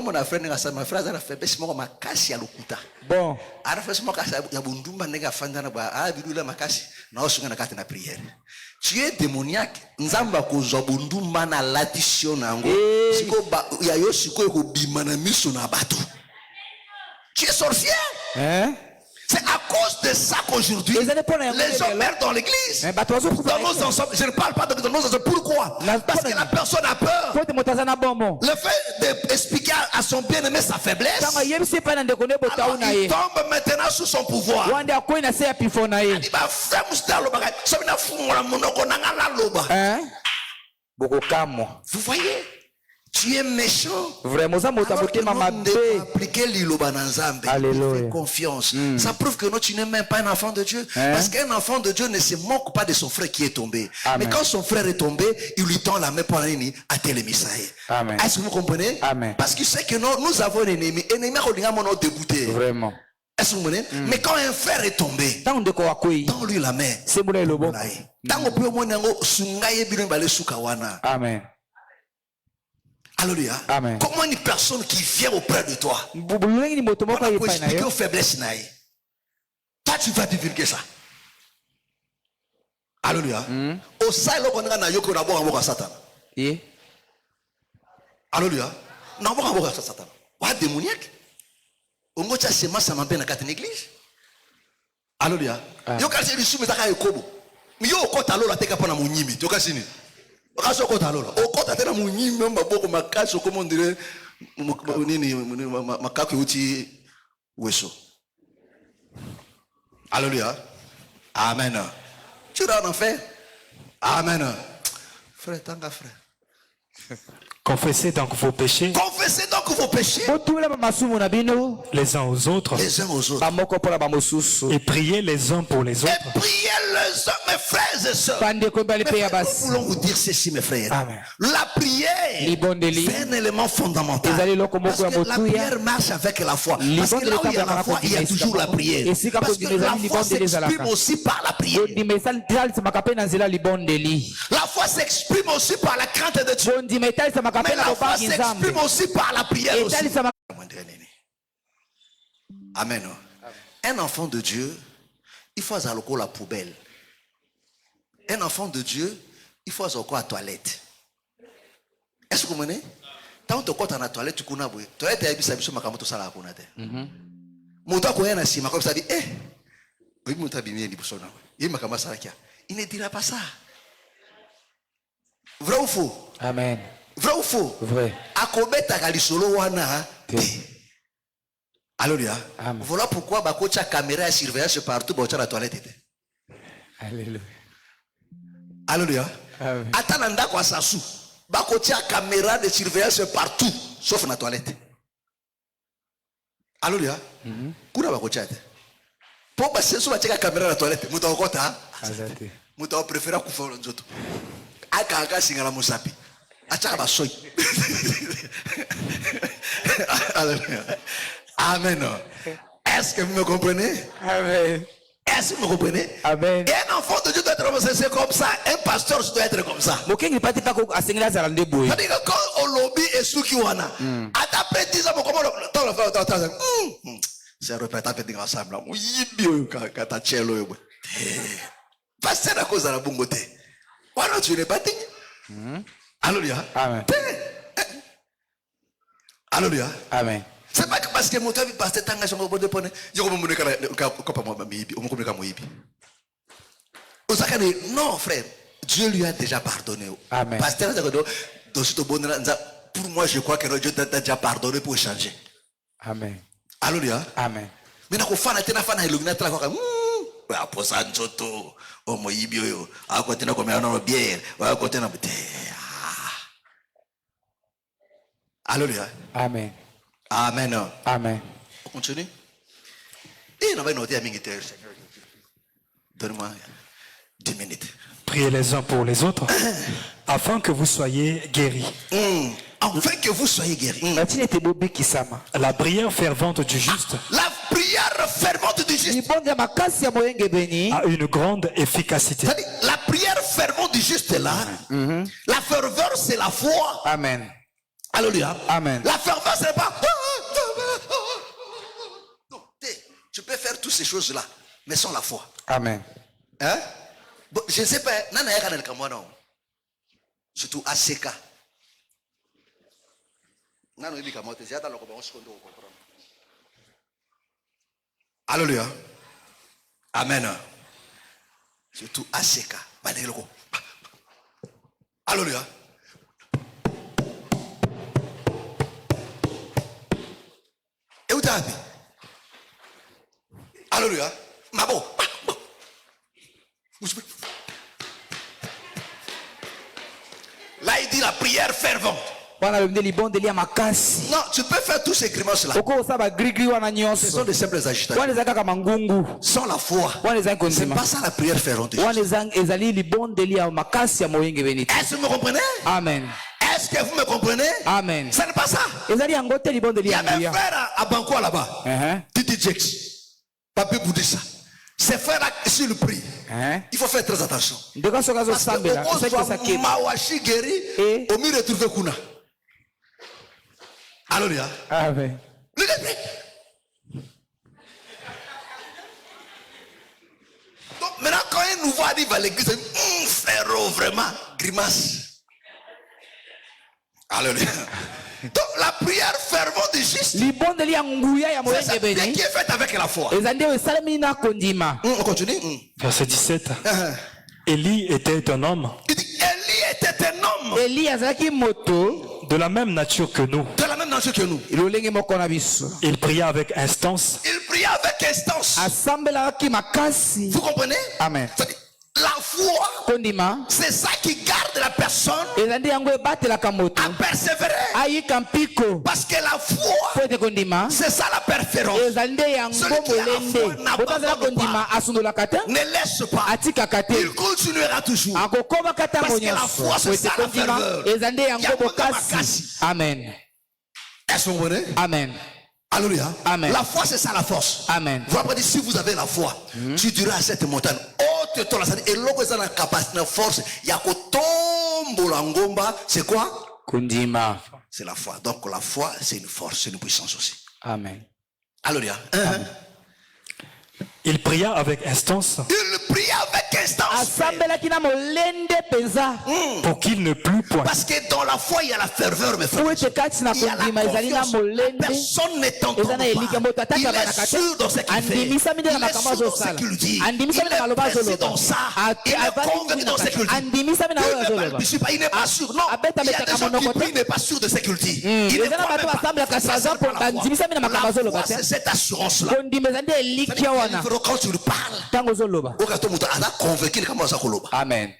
mon frère nga sa ma frère za faiblesse moko makasi ya lokuta. bon Ara frère moko ya bundumba ndenge afanda na ba bidula makasi na sunga na kati na prière. Tu es démoniaque, nzamba kozwa bundumba na latishio nango. Siko ba ya yo siko ko bima na miso na bato. Tu es sorcier. hein C'est à cause de ça qu'aujourd'hui, Les gens meurent dans l'église. Dans nos ensembles, je ne parle pas de nos ensembles. Pourquoi? Parce que la personne a peur. Le fait d'expliquer à son bien-aimé sa faiblesse, il tombe maintenant sous son pouvoir. Il dit, bah, frère Moustalo, vous voyez? Tu es méchant. Vraiment, ça m'a appliquer l'Iloba Nzambe. Alléluia. Confiance. Ça prouve que non, tu n'es même pas un enfant de Dieu. Parce qu'un enfant de Dieu ne se moque pas de son frère qui est tombé. Amen. Mais quand son frère est tombé, il lui tend la main pour aller à Télémisaïe. Est-ce que vous comprenez? Amen. Parce qu'il sait que non, nous avons un ennemi. Un ennemi qui a dégoûté. Vraiment. Est-ce que vous comprenez? Mais quand un frère est tombé, tend lui la main. Tant qu'on peut au moins sungaye bilon balé sukawana. Amen. Alléluia. Amen. Comment une personne qui vient auprès de toi, on a peut expliquer aux faiblesses, toi tu vas divulguer ça. Alléluia. Au saïlo qu'on a yoko na boka boka Satan. Alléluia. Na boka boka Satan. Wa démoniaque. Ongo cha sema ça m'embête na kati l'église. Alléluia. Yo kasi lisumi taka yokobo. Mi yo okota lola teka pona munyimi. To kasi ni. Okaso okota lola. Okota tena munyimi maboko makaso comme on dirait nini makako uti weso. Alléluia. Amen. Tu es en enfer. Amen. Frère, tanga frère. Confessez donc vos péchés Confessez donc vos péchés les uns aux autres les uns aux autres. et priez les uns pour les autres. Et priez les uns, mes frères et sœurs. Nous voulons vous dire ceci, mes frères. Amen. La prière, c'est un élément fondamental. Parce que la prière marche avec la foi. Parce que là où il y a la foi, il y a toujours la prière. Parce que la foi s'exprime aussi par la prière. La foi s'exprime aussi par la crainte de Dieu. Mais la foi s'exprime aussi par la prière aussi. Amen. Un enfant de Dieu, il faut aller à la poubelle. Un enfant de Dieu, il faut aller à la toilette. Est-ce que vous comprenez? Tant que tu es à la toilette, tu connais la toilette. Tu es à la toilette. Il ne dira pas ça. Vrai ou faux? Amen. Vrai ou faux? Vrai. Akobeta kalisolo wana. Alléluia. Amen. Voilà pourquoi bakocha caméra de surveillance partout pour la toilette. Alléluia. Alléluia. Amen. Atananda kwa sasu. Bakocha caméra de surveillance partout sauf dans la toilette. Alléluia. Kuna bakocha te. Pour passer sur la caméra de la toilette, mutakota. Muta préfère kufa nzoto. Aka singala musapi. Achaka basoy. Amen. Est-ce que vous me comprenez? Amen. Est-ce que vous me comprenez? Amen. Et un enfant de Dieu doit être comme ça, c'est comme ça. Un pasteur doit être comme ça. Mokengi pati pa ko asengela za lande boy. C'est-à-dire que quand on lobby et sous qui on a, après 10 ans, comment on c'est répété avec ensemble. Oui, bien, quand tu es là. Pasteur à cause de la bongote. Voilà, tu n'es pas digne. Alléluia. Amen. Alléluia. Amen. C'est pas que parce que mon temps est passé tant que je me bonne poney, je me monne non frère, Dieu lui a déjà pardonné. Amen. Pasteur pour moi je crois que Dieu t'a déjà pardonné pour changer. Amen. Alléluia. Amen. Mais na ko fana tena fana illuminati la ko wa posa nzoto o moyibi yo a ko tena ko me na bière wa ko tena Alléluia. Amen. Amen. Amen. On continue. Et on va noter à Seigneur. Donne-moi 10 minutes. Priez les uns pour les autres, afin que vous soyez guéris. Afin que vous soyez guéris. La prière fervente du juste La prière fervente du juste a une grande efficacité. c'est-à-dire, la prière fervente du juste est là. La ferveur, c'est la foi. Amen. Alléluia. Amen. La ferveur, c'est pas. Non, tu peux faire toutes ces choses-là, mais sans la foi. Amen. Hein? Bon, je ne sais pas. Surtout ACK. Alléluia. Amen. Surtout ACK. Alléluia. Et où t'as vu? Alléluia. Mabo. Là, il dit la prière fervente. Non, tu peux faire tous ces grimaces là. Ce sont des simples agitations. Sans la foi. C'est pas ça la prière fervente. Est-ce que vous me comprenez? Amen. Est-ce que vous me comprenez? Amen. Ce n'est pas ça. Il y a un frère à Banco là-bas. Titi Jex. Papi Boudissa. Ces frères-là, s'ils le prient, il faut faire très attention. Parce que Mawashi guéri, au mieux retrouver Kuna. Alléluia. Amen. Donc maintenant, quand un nouveau arrive à l'église, frérot, vraiment, grimace. Alléluia. Donc la prière fervente du juste, c'est ça qui est faite avec la foi. On continue. Verset 17. Élie était un homme Il dit, Élie était un homme de la même nature que nous. de la même nature que nous. Il pria avec instance. Il pria avec instance. Vous comprenez? Amen. C'est-à-dire, la foi, c'est ça qui garde la personne à persévérer. Parce que la foi, c'est ça la persévérance. Celui qui a la foi n'a pas ne laisse pas. Il continuera toujours. Parce que la foi, c'est ça la ferveur. Amen. Est-ce que vous comprenez? Amen. Alléluia. Amen. La foi, c'est ça la force. Amen. Vous avez dit, si vous avez la foi, tu diras à cette montagne, et l'eau que ça a la capacité de force, il y a tombe la ngomba, c'est quoi? Kundima. C'est la foi. Donc la foi, c'est une force, c'est une puissance aussi. Amen. Alléluia. Il pria avec instance Il pria avec instance. pour qu'il ne plût point. Parce que dans la foi, il y a la ferveur, mes frères. Il y a la confiance. Personne n'est en pas. Il est sûr dans ce qu'il fait. Il est sûr dans ce qu'il dit. Il est précis dans ça. Il est convaincu dans ce qu'il dit. Il n'est pas sûr. Non. Il y a des gens qui prient, il n'est pas sûr de ce qu'il dit. Il est la foi, c'est cette assurance-là. Quand tu lui parles, Amen.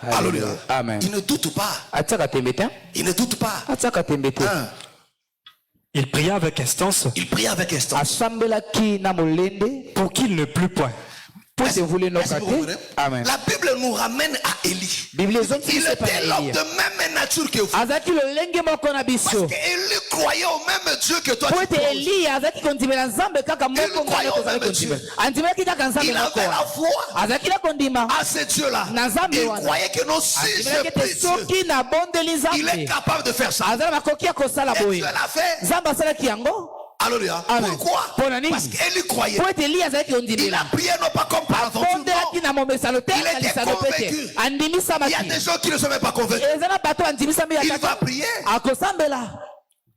Alléluia. Amen. Il ne doute pas. Il ne doute pas. Il pria avec instance Il pria avec instance pour qu'il ne plût point. ete vule Est-ce que vous noka comprenez? te. Amen. La Bible nous ramène à Élie. Bible Il ezongisa epai était na l'homme Elia. de même nature que vous. azalaki lolenge moko na Parce biso qu'Élie croyait au même Dieu que toi po tu ete crois. Eliya azalaki kondimela nzambe kaka moko croyait ngane au kozali même kondimela Dieu. andimelaki kaka nzambe Il moko avait la foi azalaki na kondima à ce Dieu-là. Na nzambe Il wana. croyait que non, si andimelaki je prie ete Dieu, soki nabondeli il est nzambe capable de faire ça. azala makoki ya kosala Et boye Dieu l'a fait. nzambe asalaki yango. Alléluia. Amen. Pourquoi? Pona nini? Parce qu'Élie croyait. po ete Eliya azalaki Il kondimela a prié non pas comme par aventure. abondelaki Non. na momesano te Il était akalisano pe te convaincu. Il y a andimisamaki des gens qui ne sont même pas convaincus. eza na bato andimisami Il ya va kaka prier. akosambela.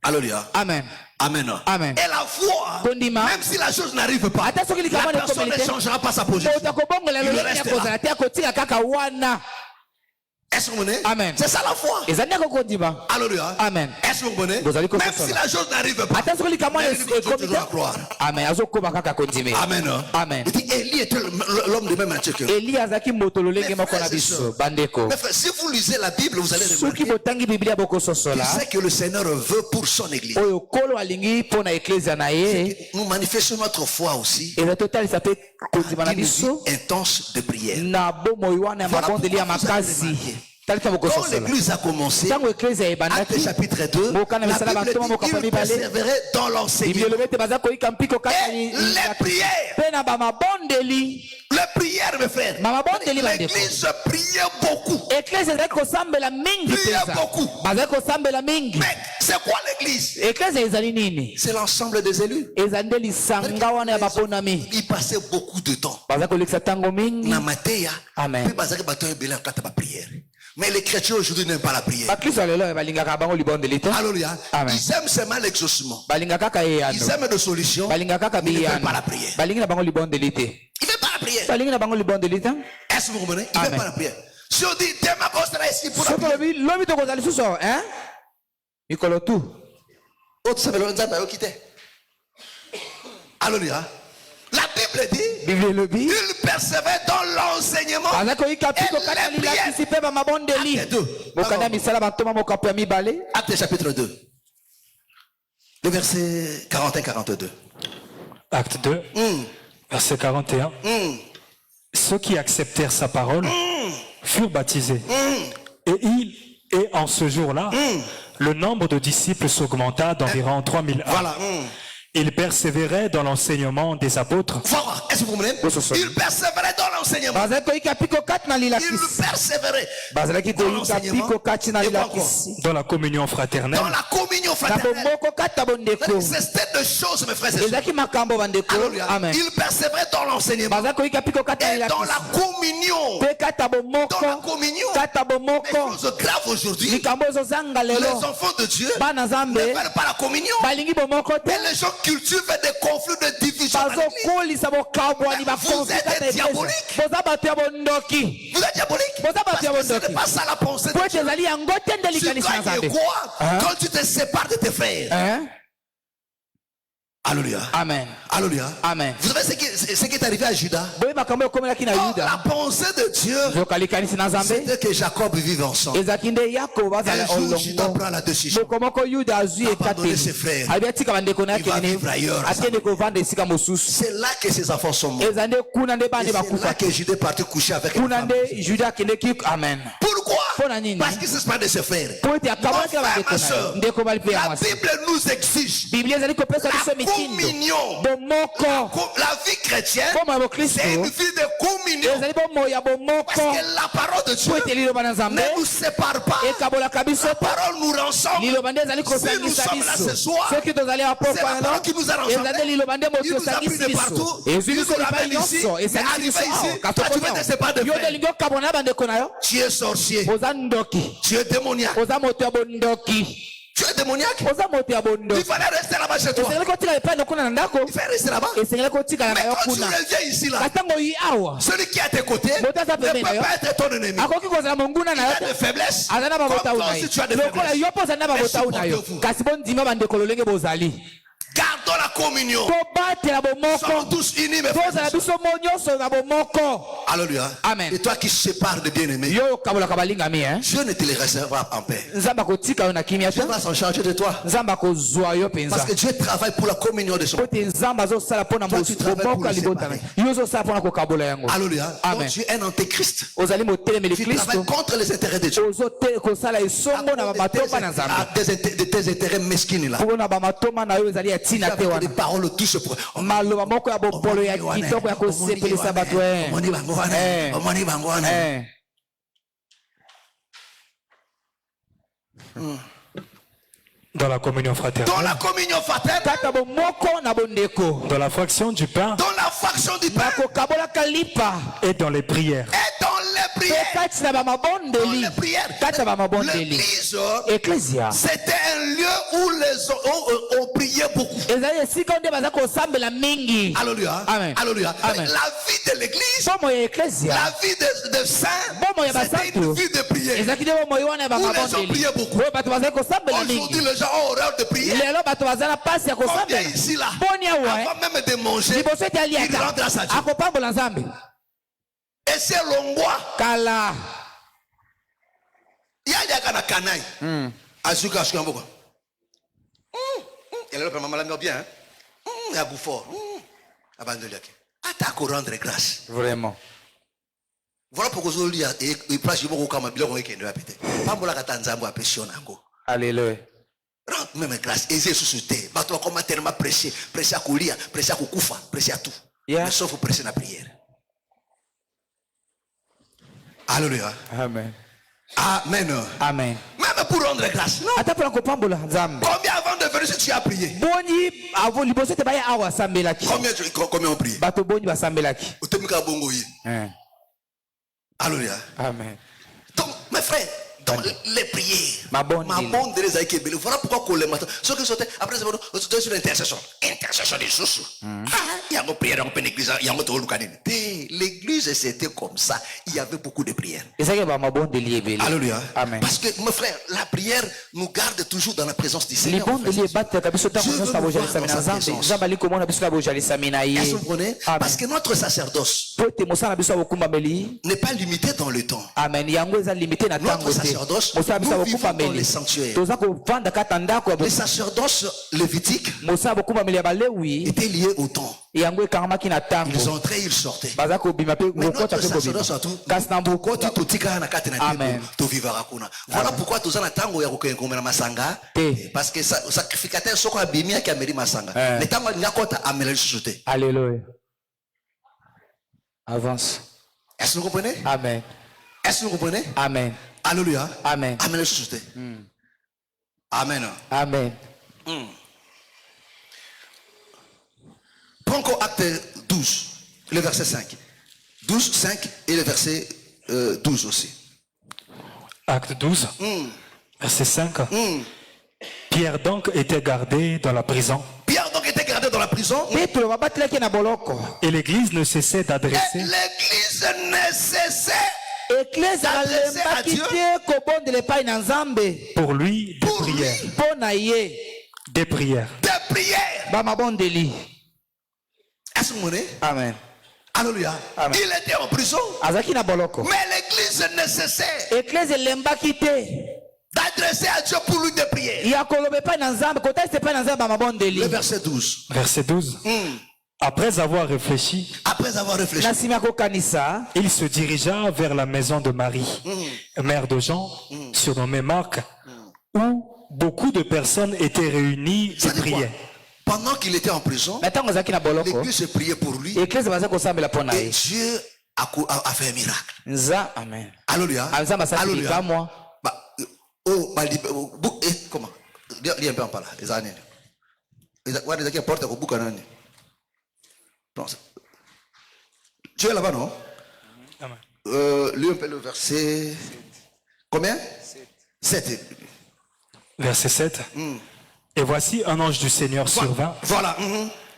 Alléluia. Amen. Amen. Amen. Et la foi, Kondima. même si la chose n'arrive pas, Ata soki la likambo na personne ne ekomeli te changera pas sa position. moto akobongola Il lolenge ya restera. kozala te akotika kaka wana. Est-ce que vous comprenez? Amen. C'est ça la foi. ezali yako kondima. Alléluia. Amen. Est-ce que vous comprenez? Vous allez Même comprendre si ça. la chose n'arrive pas, ata soki likambo na mais il faut ekomi toujours te croire. amen azokóma kaka kondime. Amen. Amen. Il dit Élie était l'homme de même nature que vous. Eliya azalaki moto lolenge Mes moko frères na et biso sœurs. bandeko. Mais frère, si vous lisez la Bible, vous allez soki remarquer botangi biblia bokososola que c'est que le Seigneur veut pour son église. oyo kolo alingi mpo na eklezia na ye Nous manifestons notre foi aussi eza totalisa mpe kondima na une vie biso intense de prière. na bomoi wana ya Voilà mabondeli ya pourquoi vous avez makasi. remarqué. talika Quand bokososola l'église a commencé, ntango eklezia Acte ebandaki chapitre 2, la Mokana misala Bible bantoma dit mokapa qu'ils mibale. persévéraient dans biblia l'enseignement. elobi ete baza koyika mpiko kaka Et les prières. mpe na bamabondeli. Les prières, mes frères. Mama bondeli bandeko. L'église priait beaucoup. eklezia ezalaki kosambela mingi Priez mpenza beaucoup. bazalaki kosambela mingi. Mais c'est quoi l'église? eklezia ezali nini? C'est l'ensemble des élus. ezali nde lisanga wana ya baponami Ils passaient beaucoup de temps. baza kolekisa ntango mingi. Na mateya. Amen. Puis bazaki bato ebele kata ba prière. Mais les chrétiens aujourd'hui n'aiment pas la prière. bakristo ya lelo oyo balingaka bango libondeli te. Alléluia. Amen. Ils aiment seulement l'exaucement. balingaka kaka eyano Ils aiment des solutions. balingaka kaka Ils ne veulent biyano pas la prière. balingi na bango libondeli te. Ils ne veulent pas la prière. balingi na bango libondeli te. Est-ce que vous comprenez? Ils ne veulent Amen. pas la prière. Si on dit demain on sera ici pour la soki prière. olobi lobi tokozala lisusu hein? mikolo tu Autre ça veut dire que quitter. Alléluia. La Bible dit biblia elobi il persévère dans l'enseignement. aza koyika mpiko Et kati na les lilakisi prières. mpe bamabondeli Acte 2. mokanda ya misala bantoma mokapo ya mibale. Acte chapitre 2. Le verset 41-42. Acte 2, verset 41. Ceux qui acceptèrent sa parole furent baptisés. Et en ce jour-là, le nombre de disciples s'augmenta d'environ 3000 âmes. Voilà. Ils persévéraient dans l'enseignement des apôtres, Voilà. Est-ce que vous comprenez? Il persévérait dans l'enseignement. bazalaki koyika mpiko kati na Il lilakisi persévérait bazalaki dans koyika l'enseignement. mpiko kati na Et quoi encore? lilakisi dans la communion fraternelle, Dans la communion na fraternelle. bomoko kati na bondeko. C'était des choses, mes frères et sœurs. ezalaki makambo bandeko. Alléluia. Amen. Il persévérait dans l'enseignement. bazalaki koyika mpiko kati na Et dans la lilakisi communion. mpe kati na Dans la bomoko communion. kati na Les bomoko choses graves aujourd'hui. likambo ezozanga Les lelo enfants de Dieu bana ne nzambe veulent pas la communion. balingi bomoko te Et les gens cultivent des conflits de division. dans l'église. bazokolisa bokabwani Vous êtes diabolique. boza bato ya bondoki Vous êtes diabolique. Boza bato Parce ya que ce bondoki. n'est pas ça la pensée po de ete Dieu. ezali yango te nde Tu likanisi na gagnes nzambe. quoi quand tu te sépares de tes frères? Hein? Alléluia. Amen. Alléluia. Amen. Vous savez ce qui est arrivé à Judas? boye makambo ekomelaki na Oh, yuda la pensée de Dieu, nzoka likanisi na nzambe c'était que Jacob vive ensemble. ezalaki nde yakobo bazala Un jour, Judas olongo prend la décision. moko moko yuda azwi Abandonner ses frères. ekateli abi atika bandeko na Il va akende vivre ailleurs. akende kovanda esika mosusu C'est là que ses enfants sont morts. eza nde kuna nde Et bana c'est là bakufa que Judas est parti coucher avec une kuna femme. nde juda akendeki amen Pourquoi? Mpona nini? Parce qu'il se sépare de ses frères. po ete akamonaki na Mon frère, bandeko ma na soeur, ye ndeko bali mpe ya la mwasi Bible nous exige biblia ezali kopesa biso la mitindo communion. bomoko La vie chrétienne, bomoi ya bokristo c'est une vie de communion. ezali bomoi ya Parce bomoko que la parole de Dieu po ete liloba na nzambe ne nous sépare pas. ekabolaka biso La parole nous rassemble. liloba nde ezali Si nous kosangisa sommes là ce biso soir, soki tozali apo c'est la parole qui nous a rassemblés. eza nde liloba nde Il moto nous a pris osangisi de biso partout. ezwi Il biso nous libai ramène ici. nyonso Mais esangisi arrivé biso ici, awa toi, tu katoko veux te séparer de yo frères. nde olingi okabona na bandeko na yo Tu es sorcier. oza ndoki Tu es démoniaque. oza moto ya bondoki Tu es démoniaque. oza moto ya Il bondoki fallait rester là-bas chez toi. esengeli kotika epai na kuna na ndako Il fallait rester là-bas. esengeli kotikala Mais na yo quand tu kuna reviens ici, là, kasi ntango oyi awa celui qui est à tes côtés ne Moto aza peut pembeni na yo. pas être ton ennemi. akoki kozala monguna Il na yo a des te faiblesses. aza na Comme babotau toi na aussi, ye tu as des lokola faiblesses. yo mpo oza na Mais babotau na yo supportez-vous. kasi bondima bandeko lolenge bozali Gardons la communion. tobatela Nous sommes bomoko tous unis, mes frères. tozala biso nyonso na bomoko. Alléluia. Amen. Et toi qui sépares de bien-aimés, Yo kabolaka balingami Dieu ne te les réservera pas en paix. nzambe akotika yo na kimia Dieu te, va s'en charger de toi. nzambe akozwa yo mpenza Parce que Dieu travaille pour la communion de son po te nzambe azosala mpona Toi, tu travailles bomoko pour ya le libotana séparer. yo ozosala mpona kokabola yango. Alléluia. Donc Amen. tu es un antéchrist. ozali motelemeli Tu kristo travailles contre les intérêts de Dieu. kosala esongo na bamatomba na nzambe De tes intérêts mesquines là. mpona bamatomba na yo ezali ya Tu ntina te as des wana paroles touches pour. maloba moko ya bopolo ya kitoko ya kosepelisa bato Dans la communion Dans fraternelle, la communion fraternelle, kaka bomoko na bondeko dans la fraction du pain dans la fraction du pain bakokabolaka lipa et dans les prières. et dans les mpe prières. kati na Dans bamabondeli les prières. kati na bamabondeli L'église, eklesia c'était un lieu où les hommes ont prié beaucoup. ezali esika nde baza kosambela mingi. Alléluia. Amen. Alléluia. Amen. La vie de l'église, bomo ya eklesia la vie de saints, bomo ya c'était une basantu vie de prière. ezalaki nde bomo wana ya Où les gens bamabondeli priaient beaucoup. oyo bato bazali kosambela Aujourd'hui, mingi. les gens ont horreur de prier. lelo bato baza na pasi ya Combien kosambela ici là, boni awa avant même de manger, liboso ete il rend aliaka grâce à Dieu. akopambola nzambe Et c'est l'ongwa. kala Il y a des gens qui ont Azuka, je suis un peu. Il est là, maman l'a mis bien. Il y a Bouffort. Abandonné. Attaque rendre grâce. vraiment Voilà pourquoi je dis et place je me reconnais bien qu'on est qu'il ne va péter. Pas moi la katanzambo a péché en ango. alléluia Rends même grâce. Et c'est sous terre. Bah toi comment tellement prêcher, prêcher à courir, prêcher à koufa, prêcher à tout. Yeah. Mais sauf prêcher la prière. Alléluia. amen Amen. amen Même pour rendre grâce. Non. ata mpona kopambola nzambe Combien avant de venir si tu as prié? boni avo liboso ete baya awa asambelaki Combien on prie? bato boni basambelaki. Otemika bongo yi. Alléluia. amen Donc, mes frères, dans les prières, Ma bonne les aïkés, voilà pourquoi qu'on les matin. Ce que c'était, après, c'est sur l'intercession. Intercession des sous. Il y a une prière dans l'église, il y a un autre l'église, c'était comme ça. Il y avait beaucoup de prières. ezalaki bamabondeli ebele. Alléluia. Amen. Parce que, mes frères, la prière nous garde toujours dans la présence du Seigneur. libondeli ebataka biso ntango nyonso na bozalisami na nzambe nzambe ali komona biso na bozalisami na ye. Est-ce que vous comprenez? Amen. Parce que notre sacerdoce po ete mosala na biso ya bokumbameli n'est pas limité dans le temps. amen yango eza limite na Notre ntango te sacerdoce, mosala na biso ya nous vivons dans les bokumbameli sanctuaires. toza kovanda kata ndako ya Les sacerdoces lévitiques mosala ya bokumbameli ya balewi étaient liés au temps. yango ekangamaki na ntango Ils entraient, ils sortaient. baza kobima mpe Mais kokota notre mpe kobima sacerdoce a tout. kasi na Pourquoi mboka tu totika na kati na Amen. temple to vivara kuna. Voilà pourquoi tous na tango ya kokengomela masanga Te. parce que sacrificateur soko abimia ki ameli masanga. Eh. Le tango ngakota amela lisusu te. alléluia avance Est-ce que vous comprenez? amen Est-ce que vous comprenez? amen Alléluia. Amen. Amela lisusu te. Amen. amen Prends encore acte 12, le verset 5. 12, 5 et le verset 12 aussi. Acte 12, verset 5. Pierre donc était gardé dans la prison Pierre donc était gardé dans la prison. petro babatelaki na boloko et l'église ne cessait Et d'adresser l'église ne cessait eklese alembaki te kobondela epai na nzambe pour lui des Pour lui. prières. mpo na ye Des prières. de prière. bamabondeli Est-ce que vous comprenez? amen Alléluia. Amen. Il était en prison. azalaki na boloko Mais l'église ne cessait eklese elembaki te d'adresser à Dieu pour lui des prières. ya koloba epai na nzambe kotalisa epai na nzambe bamabondeli Le verset 12. Verset 12. Après avoir réfléchi, Après avoir réfléchi, na nsima ya kokanisa il se dirigea vers la maison de Marie, mère de Jean, surnommée Marc, où beaucoup de personnes étaient réunies et ça dit quoi? priaient. Pendant qu'il était en prison, na ntango azalaki na boloko l'église se priait pour lui eklese baza kosambela mpo na et ye Dieu a fait un miracle. nza amen Alléluia. nzambe asali Alléluia. likamwa Comment? Lis un peu en parle. Les années. Les qui portent au bout d'un année. Tu es là-bas, non? Lis un peu le verset. Combien? 7. Verset 7. Et voici un ange du Seigneur survint, Voilà.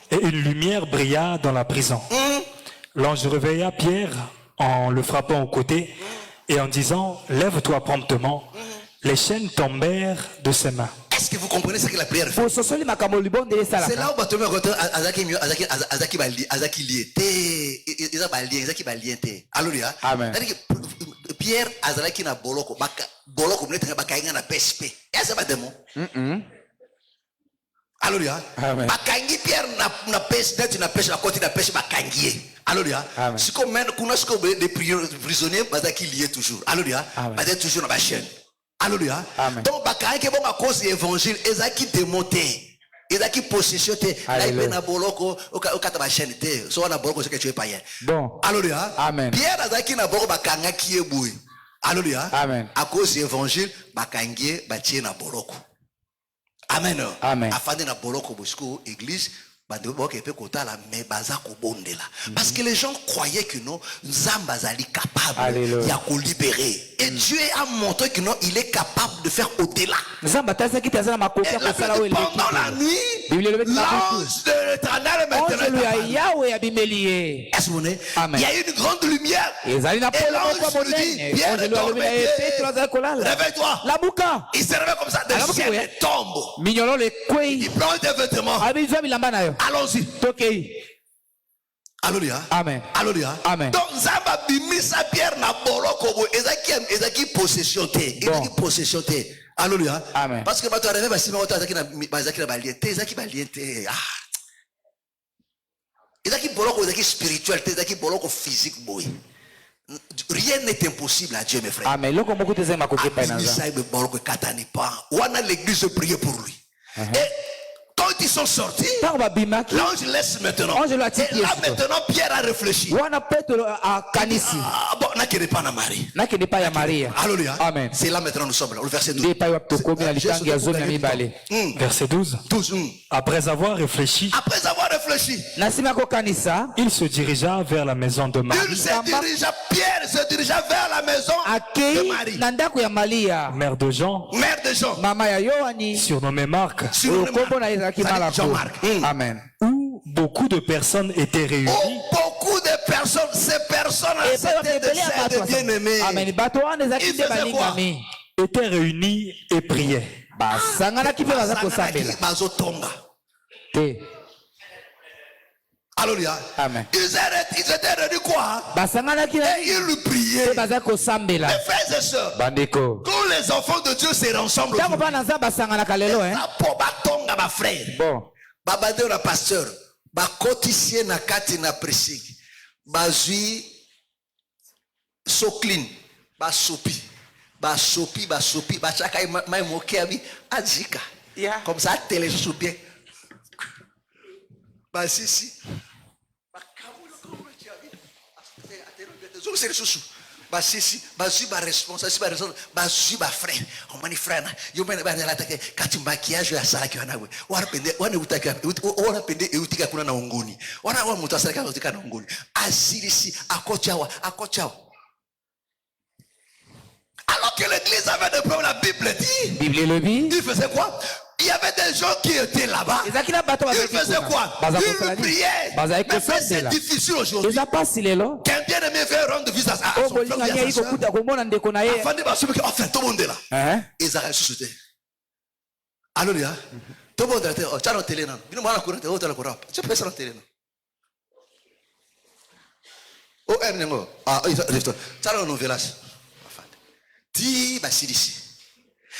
et une lumière brilla dans la prison. L'ange réveilla Pierre en le frappant au côté et en disant « Lève-toi promptement ». Les chaînes tombèrent de ses mains. Est-ce que vous comprenez ce que la prière fait? pososoli makambo libonde esalaka. C'est là où batomé azaki baliente. Alléluia. Amen. C'est-à-dire que Pierre azalaki na boloko mnetenga bakainga na PSP. Est-ce pas démon? Alléluia. Amen. Bakangi Pierre na pêche, net na pêche, na côté na pêche bakangi. Alléluia. Si comme même kuna ce que des prisonniers bazaki lié toujours. Alléluia. Bazaki toujours dans la chaîne. Alléluia. Donc bakangi bon à cause de l'évangile, ezaki démonté. Ezaki possession te. Là il na boloko au kata ba chaîne te. So na boloko c'est que tu es païen. Bon. Alléluia. Amen. Pierre azaki na boloko bakanga ki eboué. Alléluia. Amen. À cause de l'évangile, bakangi batie na boloko. Amen. Amen. Afin na boloko bosco église parce que les gens croyaient que non, Nzamba zali capable de libérer. Et Dieu a montré que non, il est capable de faire au-delà. Pendant la nuit, l'ange de l'Éternel est venu. Il y a eu une grande lumière. Et l'ange lui dit, Pierre, réveille-toi. Il se réveille comme ça, des chaînes tombent. Il prend des vêtements. Allons-y. Alléluia. Amen. Alléluia. Amen. Donc Zamba bimisa Pierre na boloko ezaki possession te. Ezaki possession te. Alléluia. Amen. Parce que bato arrivé basima bato ezaki na baliente, ezaki baliente. Ezaki boloko ezaki spirituel, ezaki boloko physique boy. Rien n'est impossible à Dieu mes frères. Amen. Loko moko te zema koke pa nanza. Bimisa boloko katani pa. Wana l'église prier pour lui. Et quand ils sont sortis, l'ange laisse maintenant. Et là maintenant, Pierre a réfléchi. Bon, n'a pas na Marie. Alléluia. Amen. C'est là maintenant nous sommes là. Le verset 12. Verset 12. Après avoir réfléchi, il se dirigea vers la maison de Marie. Pierre se dirigea vers la maison de Marie. Mère de Jean. Surnommée Marc. Jean-Marc. Amen. Où beaucoup de personnes étaient réunies. Beaucoup de personnes, ces personnes étaient des bien-aimés. Ils faisaient quoi? Étaient réunies et priaient. Alléluia. Amen. Ils étaient réunis quoi? Et ils lui priaient. Mes frères et sœurs, quand les enfants de Dieu se rassemblent, bon. Babade na pasteur, ba kotisie na kati na presig, bazui so clean, ba sopi, ba chaka mai moke abi azika. Comme ça télé sous bien. Ba sisi. Ba kamulo basisi bazui ba responsable bazui ba frère omani frère yo mena ba la take kati maquillage ya sala kiwa nawe wana pende wana utaka wana pende eutika kuna na unguni wana wa mtu asala utika na unguni asirisi akochawa alors que l'église avait des problèmes, la Bible dit il faisait quoi? Il y avait des gens qui étaient là-bas. Ils faisaient quoi? Ils priaient. Mais c'est difficile aujourd'hui. Qu'un bien-aimé veut rendre visite à son frère et à sa soeur. Afin de m'assurer que enfin tout le monde est là. Ils ont ressuscité. Alléluia. Tout le monde est là. Tu as la télé. Tu as la télé. Oh, tu as la nouvelle. Dis, Basidisi.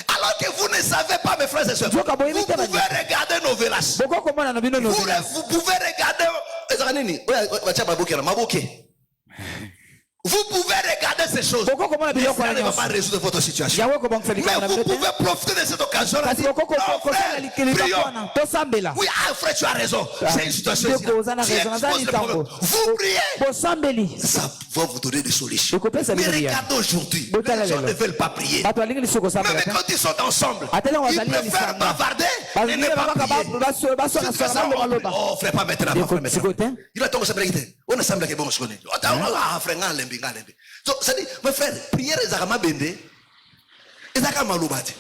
Alors que vous ne savez pas, mes frères et sœurs, vous pouvez regarder nos vélas. Vous pouvez regarder. Vous pouvez regarder ces choses. Ça ne va pas résoudre votre situation. Mais vous pouvez profiter de cette occasion. Oui, frère, tu as raison. C'est une situation. Vous priez. Ça va vous donner des solutions. Mais regardez aujourd'hui. Les gens ne veulent pas prier. Même quand ils sont ensemble, ils préfèrent bavarder et ne pas prier. Oh, frère, pas maintenant. Il a tombé sa blague. On a semblé que bon, je connais. So, ça dit, mes frères, prière ezakama bende, ezakama malobati.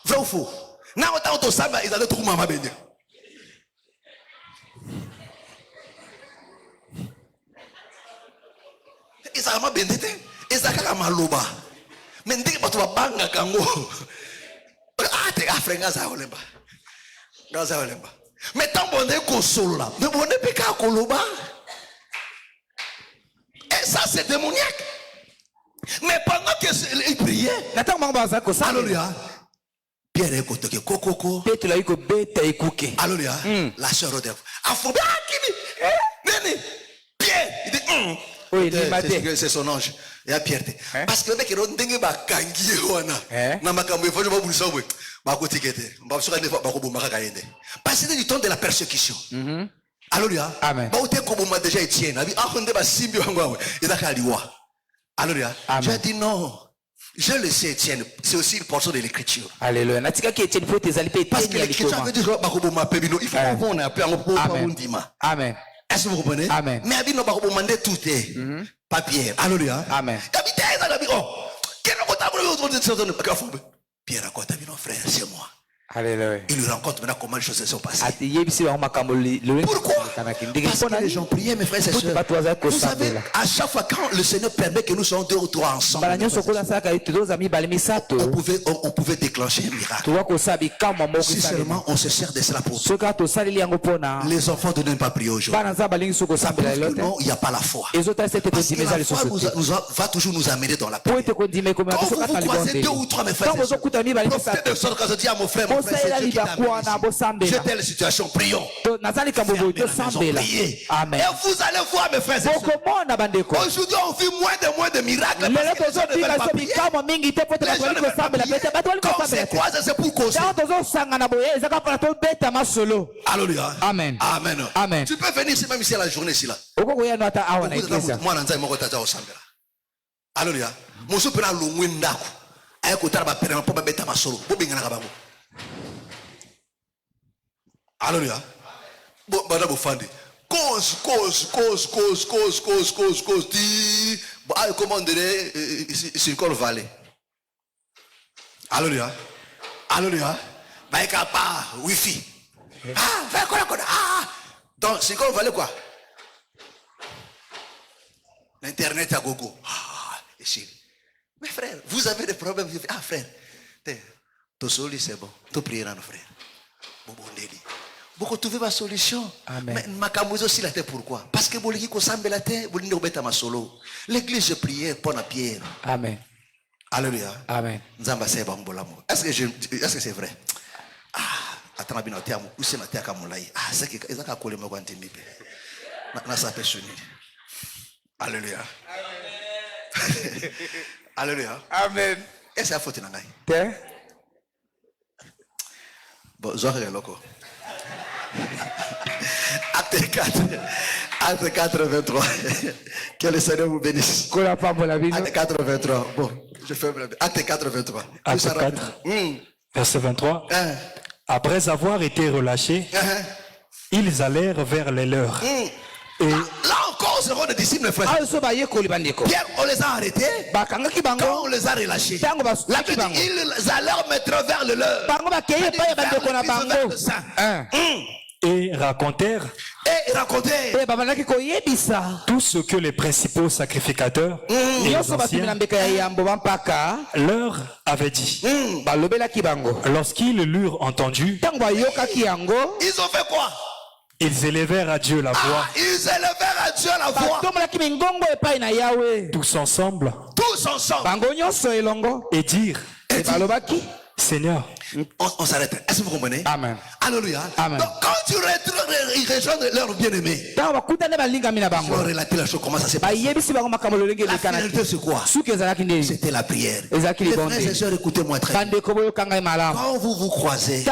Vrai ou faux? Na autant samba, ils allaient trouver mama bende. Ezakama bende te, ezakama maloba. Mais ndenge bato babanga kango. frère ngaza olemba. Ngaza olemba. Mais tant bon est kosolo là. Ne bon est peka koloba. Et ça c'est démoniaque. Mais pendant qu'il priait, alléluia, Pierre est côté coco. Alléluia, la sœur Rodève. Afobia Kini. Pierre, il dit c'est son ange. Il y a Pierre. Parce que le mec il a dit ba kangi wana. Na makambo ifanye ba bulisa bwe. Ba ko tikete. Ba soka ne ba ko bomaka kaende. Parce que c'est du temps de la persécution. Alléluia. Amen. Ba ote ko boma déjà Etienne. Abi ahonde ba simbi wangu. Idaka liwa. Alléluia. J'ai dit non. Je le sais, Étienne. C'est aussi une portion de l'écriture. Alléluia. Parce que l'écriture veut dire il faut qu'on ait appelé un Amen. Est-ce que vous comprenez? Amen. Mais il faut demander tout est papier. Alléluia. Amen. Pierre raconte à mon frère, c'est moi. Alléluia. Il lui rencontre maintenant comment les choses se sont passées. Pourquoi? Parce que les gens priaient, mes frères et sœurs. Vous savez, à chaque fois quand le Seigneur permet que nous soyons 2 ou 3 ensemble, on pouvait déclencher un miracle. Si seulement on se sert de cela pour nous. Les enfants ne donnent pas prier aujourd'hui. Ça prouve que non, il n'y a pas la foi. Parce que la foi va toujours nous amener dans la prière. Quand vous croisez 2 ou 3, mes frères et sœurs, profitez de ça quand je dis à mon frère, j'ai telle situation, prions. Amen. Et vous allez voir, mes frères et sœurs. Aujourd'hui, on vit moins de miracles. Parce que les gens ne veulent pas prier. Les gens ne veulent pas prier. Quand on se croise, c'est pour causer. Alléluia. Amen. Amen. Amen. Tu peux venir ici, même ici à la journée ici là. Alléluia. Mon souper a l'ongoué ndaku. Aïe kotara ba pere ma poba beta ma solo. Bobingana kabango. Alléluia. Bon, madame Bofandi. Cause. Dit. Ah, comment dirait Silicon Valley. Alléluia. Alléluia. Baïka pas. Wi-Fi. Ah, fais quoi. Ah. Donc, Silicon Valley quoi? L'internet à gogo. Ah, ici. Mes frères, vous avez des problèmes. Ah, frère. Ton soli, c'est bon. Ton prière, nos frères. Beaucoup trouver ma solution. Mais ma camouze aussi la terre pourquoi? Parce que boliki ko sambe la terre, bolini obeta ma solo. L'église je priais pour la pierre. Amen. Alléluia. Amen. Nzamba seba mbolamo. Est-ce que c'est vrai? Ah, attends bino terre mu use na terre kamulai. Ah, c'est que ezaka kole mo kwanti mipe. Na sa pesuni. Alléluia. Alléluia. Amen. Est-ce que faute na ngai? Te? Bon, Zohar loko. Acte 4, 23. Que le Seigneur vous bénisse. Acte 4, 23. Bon, je fais Acte 4, 23. Acte 4, verset 23. Après avoir été relâchés, ils allèrent vers les leurs. Et là encore, ce seront des disciples, frères. Pierre, on les a arrêtés. Quand on les a relâchés, ils allèrent mettre vers le leur. Et racontèrent tout ce que les principaux sacrificateurs et les anciens leur avaient dit. Lorsqu'ils l'eurent entendu, ils ont fait quoi? Ils élevèrent à Dieu la voix. Ils élevèrent à Dieu la voix. Tous ensemble. Et dire, Seigneur. On s'arrête. Est-ce que vous comprenez? Amen. Alléluia. Amen. Donc quand tu rejoins leur bien-aimé, tu vas relater la chose, comment ça s'est passé. La finalité c'est quoi? C'était la prière. Les frères et sœurs, écoutez-moi très bien. Quand vous croisez,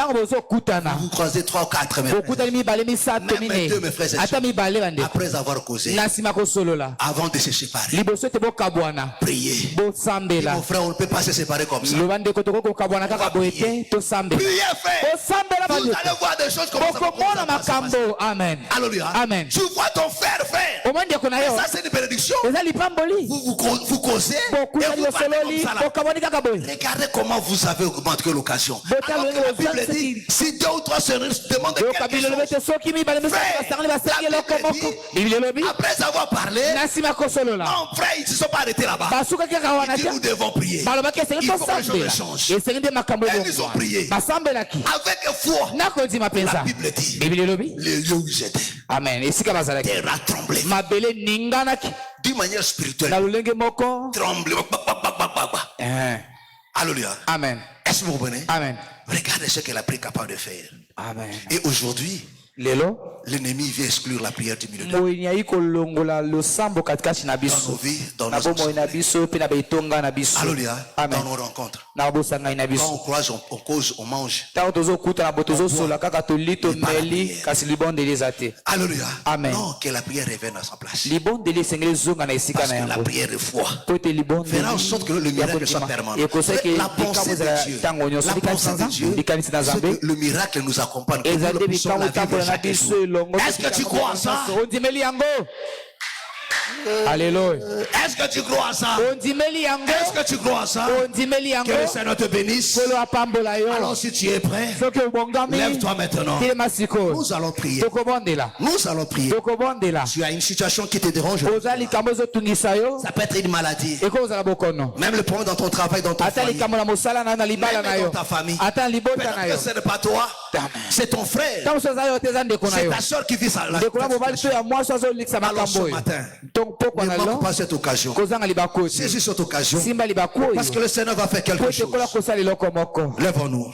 vous croisez 3 ou 4 même 2 mes frères et sœurs, après avoir causé, avant de se séparer, priez. Mon frère, on ne peut pas se séparer comme ça. Priez, frère. Vous allez voir des choses comme ça. Lipambo, amen. Alléluia. Amen. Tu vois ton frère. Au moins, il y a Ça, c'est une bénédiction. Vous causez. Et vous parlez comme ça, là. Regardez comment vous avez augmenté l'occasion. Alors que la Bible dit, si 2 ou 3 se demandent quelque chose, après avoir parlé, non, frère, ils ne se sont pas arrêtés là-bas. Ils disent, nous devons prier. Il faut que les choses changent. Et ils ont prié. Avec foi, la Bible dit, les lieux où ils étaient, amen. terre a tremblé. D'une manière spirituelle, tremble. Alléluia. Amen. Est-ce que vous comprenez? Amen. Regardez ce qu'elle a pris capable de faire. Amen. Et aujourd'hui, l'ennemi vient exclure la prière du milieu de nos vies, dans nos Alléluia. Dans nos rencontres. Quand on croise, on cause, on mange. Alléluia. Amen. Non, que la prière revienne à sa place. Parce que la prière est foi. Fera en sorte que le miracle soit permanent. La pensée de Dieu. La pensée de Dieu. C'est que le miracle nous accompagne. Que nous puissions la vivre chaque jour. Est-ce que tu crois à ça? Alléluia. Est-ce que tu crois à ça? Est-ce que tu crois à ça? Que le Seigneur te bénisse. Alors si tu es prêt, lève-toi maintenant. Nous allons prier. Nous allons prier. Tu as une situation qui te dérange. Ça peut être une maladie. Même le problème dans ton travail, dans ton famille. Même dans ta famille. Peut-être que ce n'est pas toi. C'est ton frère. C'est ta soeur qui vit ça. Alors ce matin, ne manque pas cette occasion. Saisis cette occasion. Parce que le Seigneur va faire quelque chose. Lèvons-nous.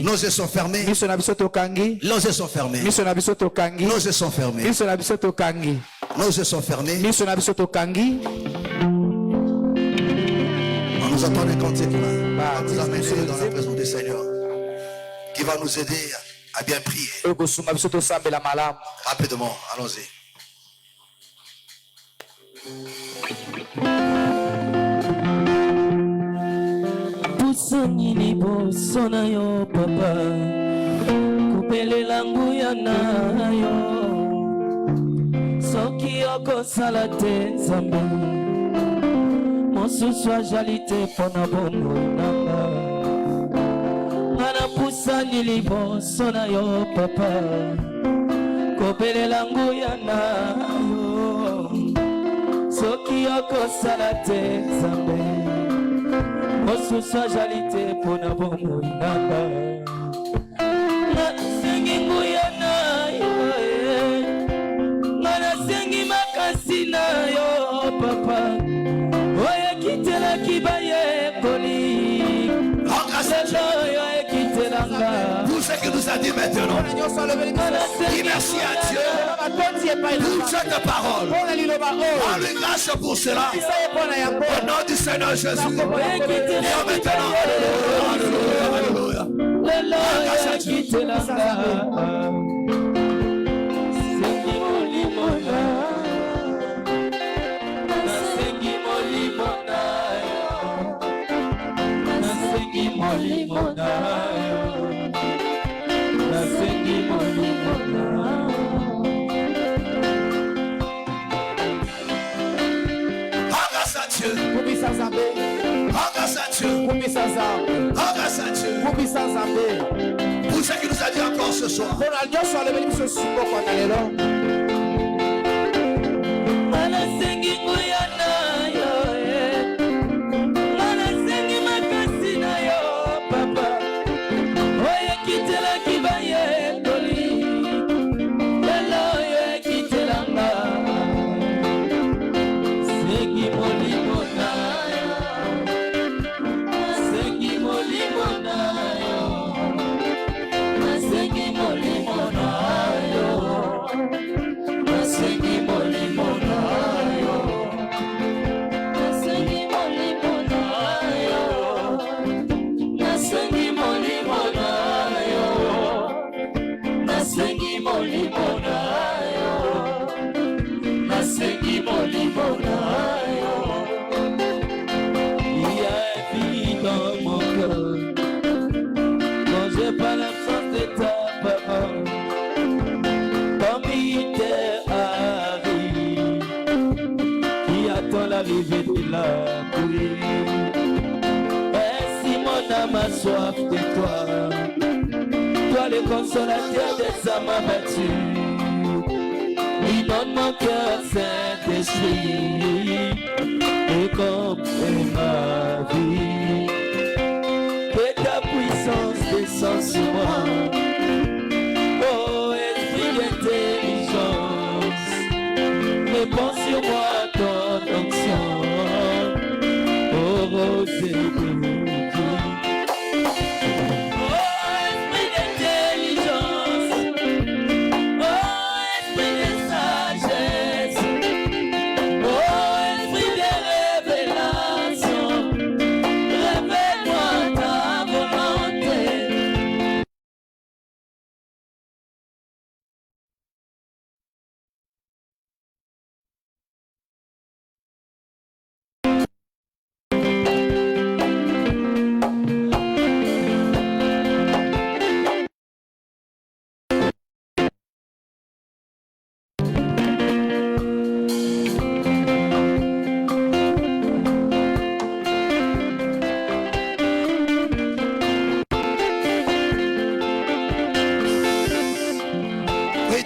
Nos yeux sont fermés. Nos yeux sont fermés. Nos yeux sont fermés. Nos yeux sont fermés. On nous attend un cantique là. Nous amener dans la présence du Seigneur. Qui va nous aider à bien prier. Rapidement, allons-y. Pusani liboso na yo papa kopelela nguya na yo soki okosala te nzambe mosusu azali te mpona bomoi nanga ngana pusani liboso na yo papa kopelela nguya na yo soki okosala te nzambe mosusu azali te mpona bomoi nanga nasengi nguya na yo nga nasengi makasi na yo papa oyo ekitelaki bayekoli lelo oyo ekitelanga. Tout ce que nous a dit maintenant, dis merci à Dieu pour cette parole. On lui grâce pour cela. Au nom du Seigneur Jésus. Et maintenant, alléluia. Lelo oyo ekitelanga. Sengi molimo na nasengi molimo na yo nasengi molimo na yo nasengi molimo na grâce à Dieu. Grâce à Dieu. Grâce à Dieu. Pour ce qu'il nous a dit encore ce soir. nasengi nguya na yo nasengi makasi na yo papa oyo ekitelaki bayekoli lelo oyo ekitelanga sengi molimo na yo nasengi molimo na yo nasengi molimo na yo le consolateur des âmes abattues. Oui, donne mon cœur, Saint-Esprit, et comprends ma vie. Que ta puissance descende sur moi. Oh, esprit d'intelligence, réponds sur moi ton onction. Oh, rose de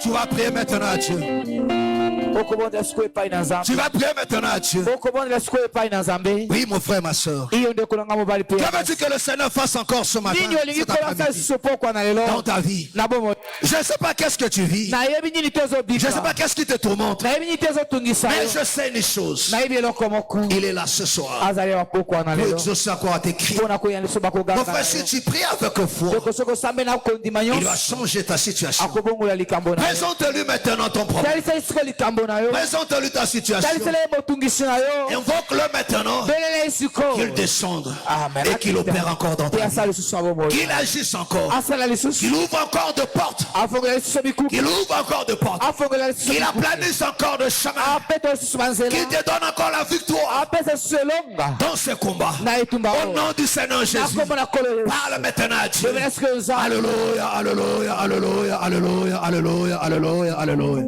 Tu vas prier maintenant à Dieu. Tu vas prier maintenant à Dieu. Oui, mon frère, ma soeur. Qu'avais-tu que le Seigneur fasse encore ce matin, cet après-midi, dans ta vie? Je ne sais pas qu'est-ce que tu vis. Je ne sais pas qu'est-ce qui te tourmente. Mais je sais une chose. Il est là ce soir pour exaucer encore à tes cris. Mon frère, si tu pries avec foi, il va changer ta situation. Présente-lui maintenant ton problème. Présente-lui ta situation. Invoque-le maintenant qu'il descende et qu'il opère encore dans ta vie. Qu'il agisse encore. Qu'il ouvre encore de portes. Qu'il ouvre encore de portes. Qu'il aplanisse encore de chemin. Qu'il te donne encore la victoire dans ce combat. Au nom du Seigneur Jésus. Parle maintenant à Dieu. Alléluia, alléluia, alléluia, alléluia, alléluia, alléluia, alléluia.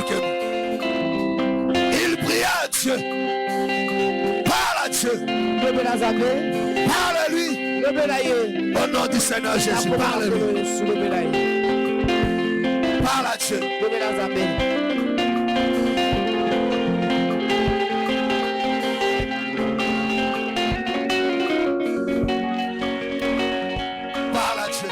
Que il pria à Dieu. Parle à Dieu. Parle à lui. Au nom du Seigneur Jésus, parle à lui. Parle à Dieu. Parle à Dieu.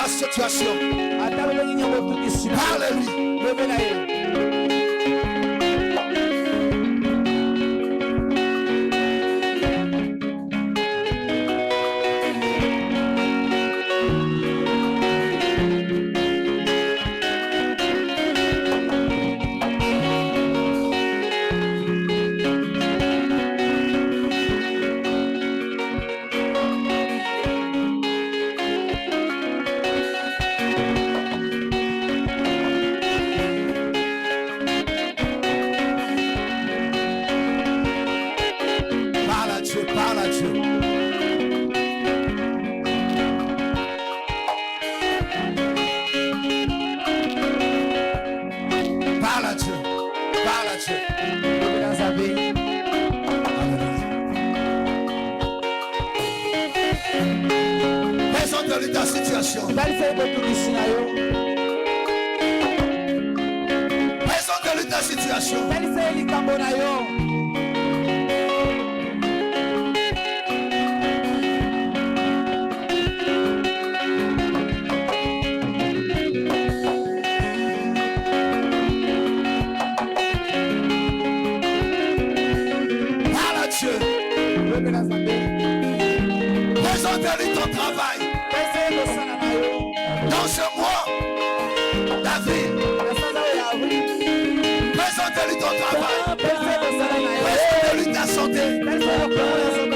Situation. Parle-lui. Présente-lui ta situation. Présente-lui ta situation. Parle à Dieu. Présente-lui ton travail. Dans ce mois d'avril, présente-lui ton travail. Présente-lui ta santé.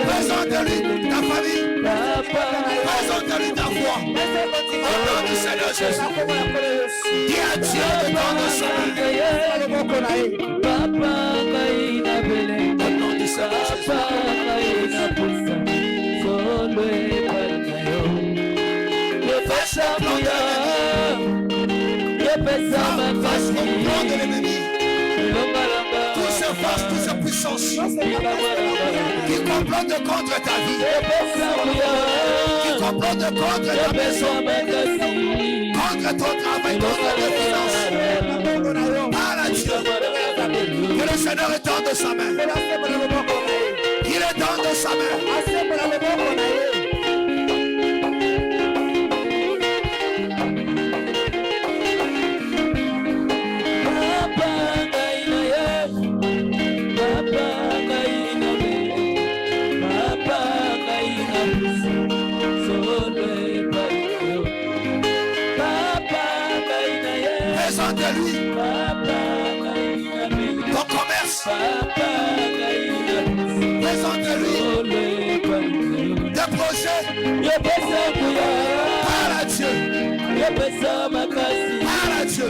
Présente-lui ta famille. Présente-lui ta foi. Au nom du Seigneur Jésus. Dis à Dieu de tendre sa main. Au nom du Seigneur face au plan de l'ennemi. Toutes ces forces, toutes ces puissances qui complotent contre ta vie, qui complotent contre ta maison, contre ton travail, contre tes finances. Parle à Dieu. Que le Seigneur étende sa main. Qu'il étende sa main. Présente-lui ton commerce. Présente-lui tes projets. Parle à Dieu. Parle à Dieu.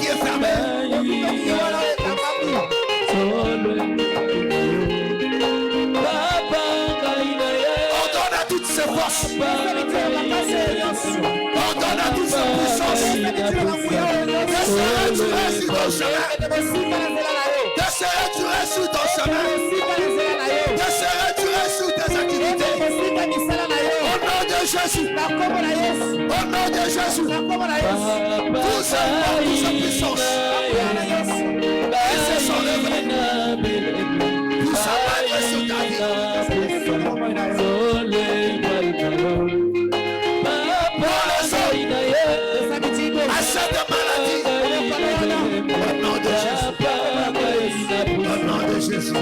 Qui est fermé. Ordonne à toutes ces forces. Ordonne à toutes ces puissances. Desserais-tu sur ton chemin? Desserais-tu sur ton chemin? Desserais-tu sur tes activités? Au nom de Jésus. Au nom de Jésus. Tous ces puissances. Ils se sont levés. Pour s'abattre sur ta vie. Pour les hommes. À cette maladie. Au nom de Jésus. Au nom de Jésus.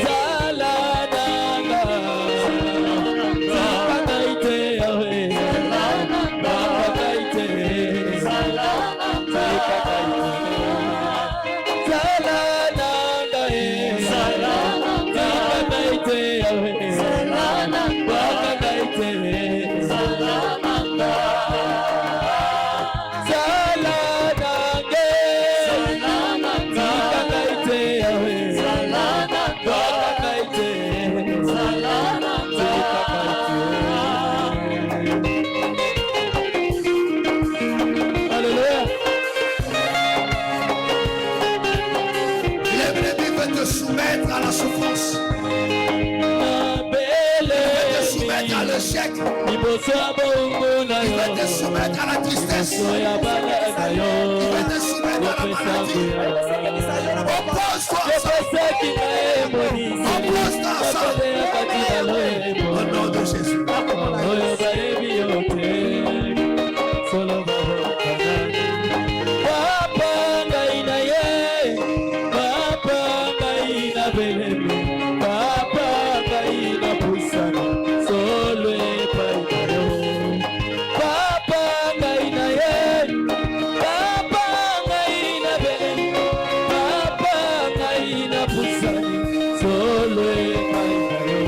Zala soumettre à l'échec. liboso ya bongo na Il yo va te soumettre à la tristesse. liboso ya bana na Il yo va te soumettre à la maladie. Oppose-toi à ça. opesaki na ye monisi Oppose-toi à ça. apeleyakati na loyebo Au nom de Jésus. oyo bayebi yo te solo babokanani papa ngai na ye papa ngai na belemi papa ngai na pusana solo epai na yo papa ngai na ye papa ngai na belemi papa ngai na pusani solo epai na yo.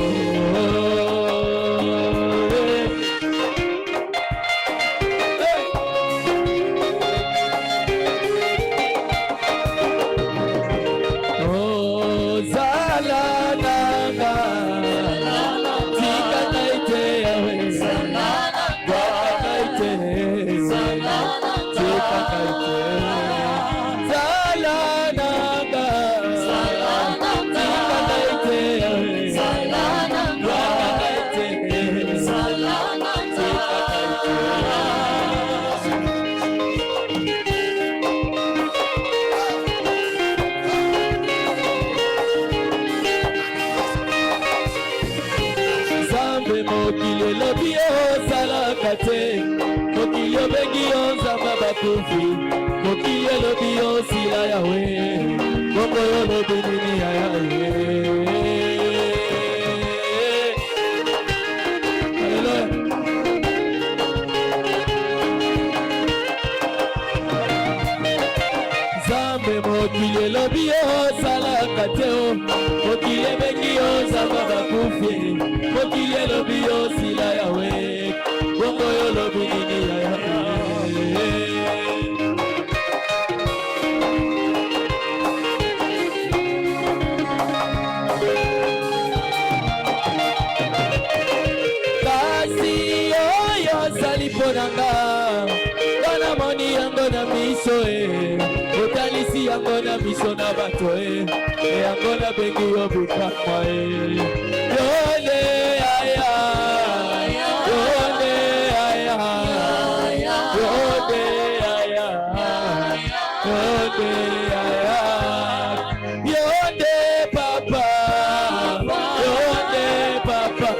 mokili elobi osalaka te mokili obengi ozamba bakufi mokili elobi osila yawe bongo yo lobi nini ya yawe. Haleluya. Zambe mokili elobi osalaka te mokili ebengi ozamba bakufi mokili elobi osila yawe bongo yo lobi nini ya yawe. Kasi oyo ozali mpo na nga wana moni yango na miso otalisi yango na miso na bato yango nabengi yo bikamwa yone aya yone aya yone aya yone aya yone papa yone papa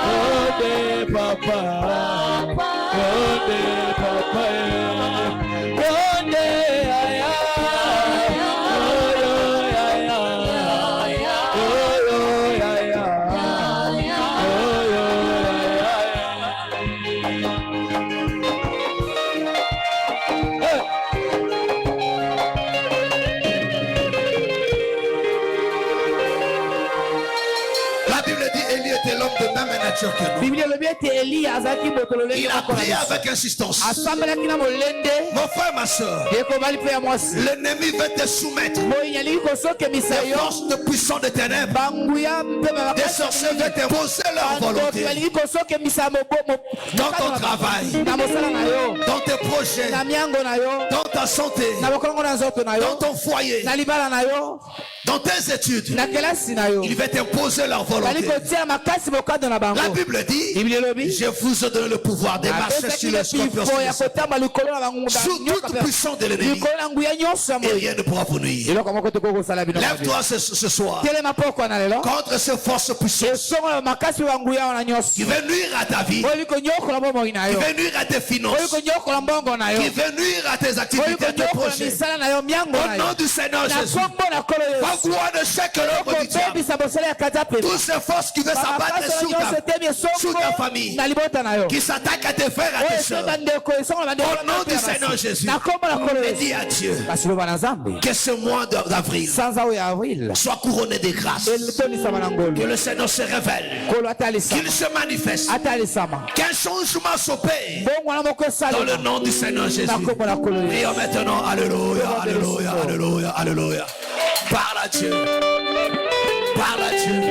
yone papa yone papa yone aya de même nature que nous. Il a prié avec insistance. Mon frère, ma soeur, l'ennemi veut te soumettre. Les forces de puissants de ténèbres, des sorciers veulent t'imposer leur volonté. Dans ton travail, dans tes projets, dans ta santé, dans ton foyer, dans tes études, il veut t'imposer leur volonté. La Bible dit, je vous ai donné le pouvoir de marcher sur les scorpions, sur toute puissance de l'ennemi, et rien ne pourra vous nuire. Lève-toi ce soir contre ces forces puissantes qui veulent nuire à ta vie, qui veulent nuire à tes finances, qui veulent nuire à tes activités, à tes projets. Au nom du Seigneur Jésus, par gloire de chaque œuvre du diable, toutes ces forces qui veulent s'abattre sur ta famille, qui s'attaquent à tes frères, à tes soeurs, au nom du Seigneur Jésus, et dis à Dieu que ce mois d'avril soit couronné de grâce, que le Seigneur se révèle, qu'il se manifeste, qu'un changement s'opère dans le nom du Seigneur Jésus. Prions maintenant, alléluia, alléluia, alléluia, alléluia. Parle à Dieu, parle à Dieu.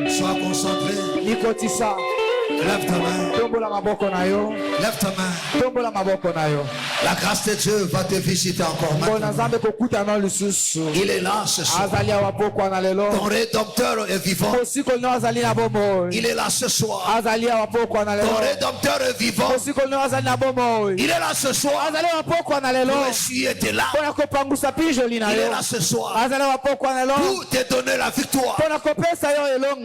Sois concentré. Lève ta main. Lève ta main. La grâce de Dieu va te visiter encore maintenant. Il est là ce soir. Ton rédempteur est vivant. Il est là ce soir. Ton rédempteur est vivant. Il est là ce soir. Pour essuyer tes larmes. Il est là ce soir. Pour te donner la victoire.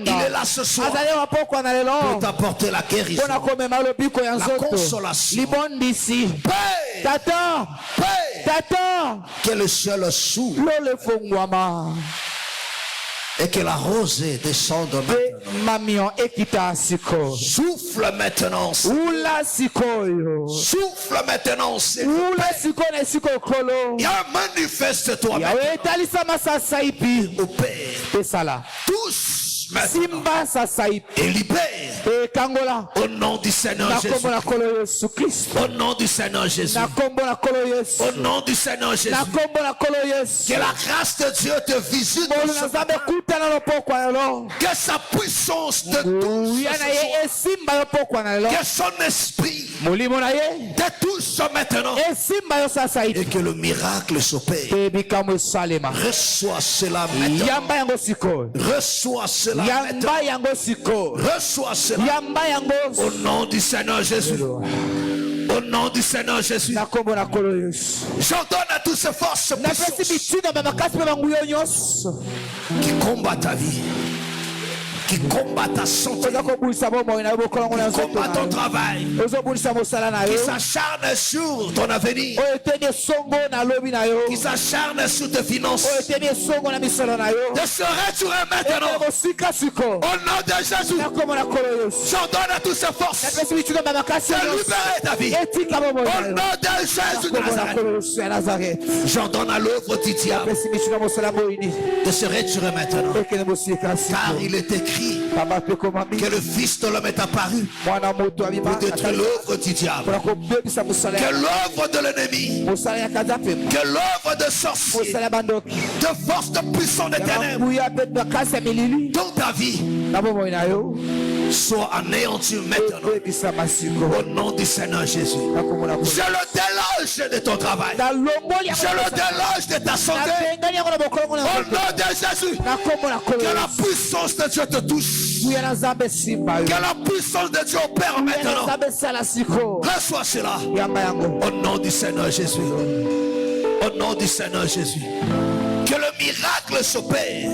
Il est là ce soir. Pour t'apporter la guérison. La consolation. Paix. Que le ciel s'ouvre. Et que la rosée descende maintenant. Souffle maintenant. Souffle maintenant. Il y a manifeste-toi maintenant. Au Père. Tous. Et libère au nom du Seigneur Jésus. Au nom du Seigneur Jésus. Au nom du Seigneur Jésus. Que la grâce de Dieu te visite. Que sa puissance te touche. Que son esprit te touche maintenant. Et que le miracle s'opère. Reçois cela maintenant. Reçois cela. Reçois cela. Au nom du Seigneur Jésus. Au nom du Seigneur Jésus. J'ordonne à toutes ces forces qui combattent ta vie, qui combat ta santé, qui combat ton travail, qui s'acharne sur ton avenir, qui s'acharne sur tes finances, de se retirer maintenant. Au nom de Jésus, j'ordonne à toutes ces forces de libérer ta vie. Au nom de Jésus de Nazareth, j'ordonne à l'œuvre du diable de se retirer maintenant. Car il est écrit que le Fils de l'homme est apparu pour détruire l'œuvre du diable, que l'œuvre de l'ennemi, que l'œuvre de sorcier, de force de puissance des ténèbres dans ta vie soit anéanti maintenant. Au nom du Seigneur Jésus. Je le déloge de ton travail. Je le déloge de ta santé. Au nom de Jésus. Que la puissance de Dieu te touche. Que la puissance de Dieu opère maintenant. Reçois cela. Au nom du Seigneur Jésus. Au nom du Seigneur Jésus. Que le miracle s'opère.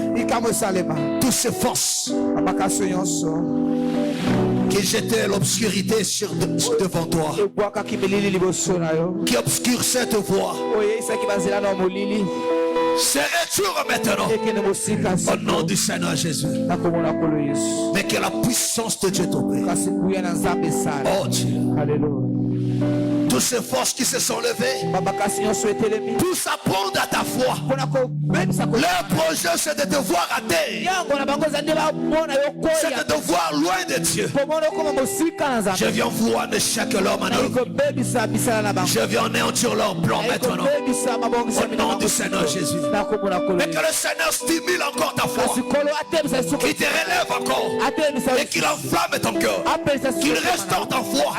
Toutes ces forces qui jetaient l'obscurité devant toi, qui obscurent cette voie, se retirent maintenant au nom du Seigneur Jésus. Mais que la puissance de Dieu t'opère. Oh Dieu. Toutes ces forces qui se sont levées, tous apprendre à ta foi. Leur projet, c'est de te voir à terre. C'est de te voir loin de Dieu. Je viens voir de chaque l'homme en œuvre. Je viens anéantir leur plan maintenant. Au nom du Seigneur Jésus. Mais que le Seigneur stimule encore ta foi. Qu'il te relève encore. Et qu'il enflamme ton cœur. Qu'il restaure ta foi.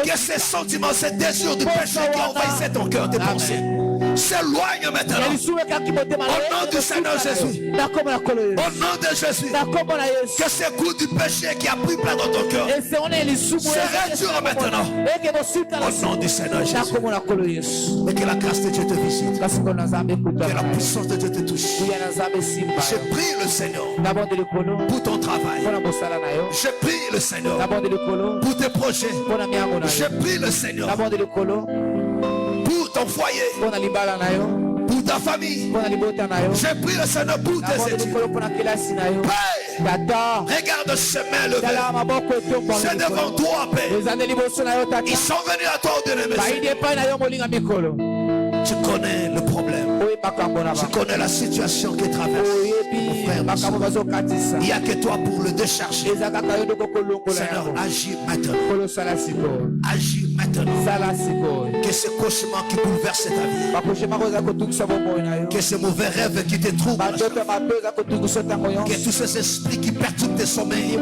Que ces sentiments, ces désirs du péché qui envahissent ton cœur, tes pensées, s'éloigne maintenant. Au nom du Seigneur Jésus. Au nom de Jésus. Que ces coups du péché qui a pris place dans ton cœur se retirent maintenant. Au nom du Seigneur Jésus. Et que la grâce de Dieu te visite. Que la puissance de Dieu te touche. Je prie le Seigneur pour ton travail. Je prie le Seigneur pour tes projets. Je prie le Seigneur pour ton foyer, pour ta famille. Je prie le Seigneur pour tes études. Père, regarde ce mains levées. C'est devant toi, Père. Ils sont venus à toi, bien-aimé. Tu connais le problème. Je connais la situation qui traverse mon frère. Il n'y a que toi pour le décharger. Seigneur, agis maintenant. Agis maintenant. Que ce cauchemar qui bouleverse ta vie, que ce mauvais rêve qui te trouble, que tous ces esprits qui perturbent tes sommeils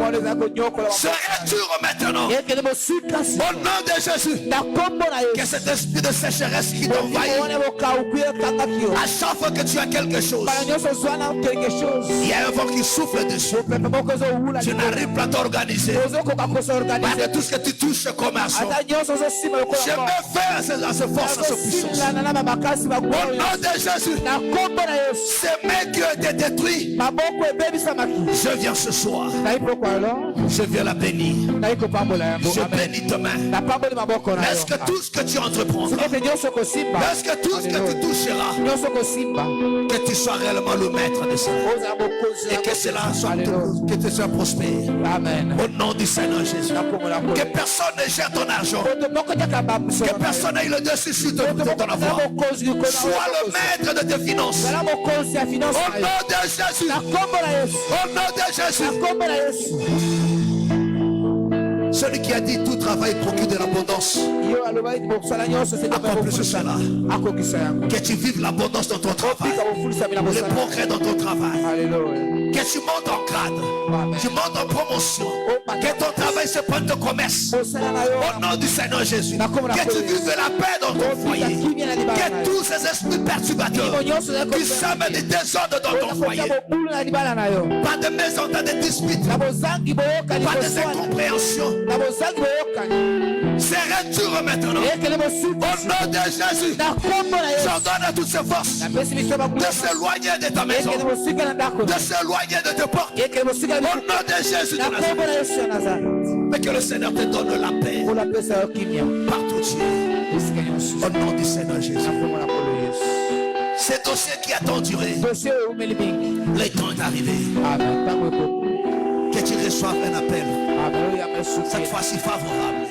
se retirent maintenant. Au nom de Jésus. Que cet esprit de sécheresse qui t'envahit, à chaque fois que tu as quelque chose, il y a un vent qui souffle dessus. Tu n'arrives pas à t'organiser. Malgré tout ce que tu touches comme argent, je me fais à ce force, à ce puissance. Au nom de Jésus, ces mains qui ont été détruits, je viens ce soir. Je viens la bénir. Je bénis ta main. Est-ce que tout ce que tu entreprendras, est-ce que tout ce que tu toucheras, que tu sois réellement le maître de ça, et que cela soit, que tu sois prospère. Amen. Au nom du Seigneur Jésus. Que personne ne jette ton argent, que personne n'ait le dessus sur ton avoir. Sois le maître de tes finances. Au nom de Jésus. Au nom de Jésus. Celui qui a dit tout travail procure de l'abondance. Accomplis cela. Que tu vives l'abondance dans ton travail. Le progrès dans ton travail. Que tu montes en grade. Tu montes en promotion. Que ton travail se prenne de commerce. Au nom du Seigneur Jésus. Que tu vives la paix dans ton foyer. Que tous ces esprits perturbateurs qui sèment des désordres dans ton foyer. Pas de mésentente, de disputes. Pas de incompréhensions. C'est retour maintenant. Au nom de Jésus, j'ordonne à toutes ces forces de s'éloigner de ta maison, de s'éloigner de tes portes. Au nom de Jésus de Nazareth. Mais que le Seigneur te donne la paix partout tu es. Au nom du Seigneur Jésus. C'est dossier qui a tant duré. Le temps est arrivé. Que tu reçoives un appel. Cette fois-ci favorable.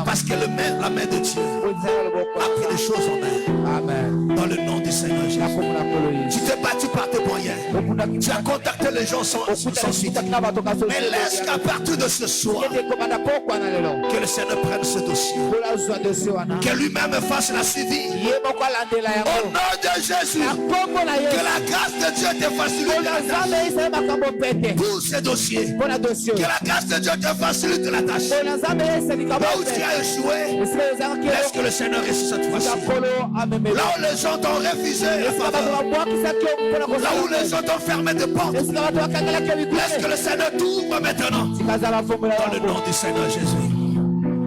Parce que la main de Dieu a pris les choses en main. Dans le nom du Seigneur Jésus. Tu t'es battu par tes moyens. Tu as contacté les gens sans suite. Mais laisse qu'à partir de ce soir, que le Seigneur prenne ce dossier. Que lui-même fasse la suivi. Au nom de Jésus. Que la grâce de Dieu te facilite la tâche. Pour ces dossiers. Que la grâce de Dieu te facilite la tâche. Là où tu as échoué, laisse que le Seigneur réussisse cette fois-ci. Là où les gens t'ont refusé la faveur, là où les gens t'ont fermé des portes, laisse que le Seigneur t'ouvre maintenant. Dans le nom du Seigneur Jésus.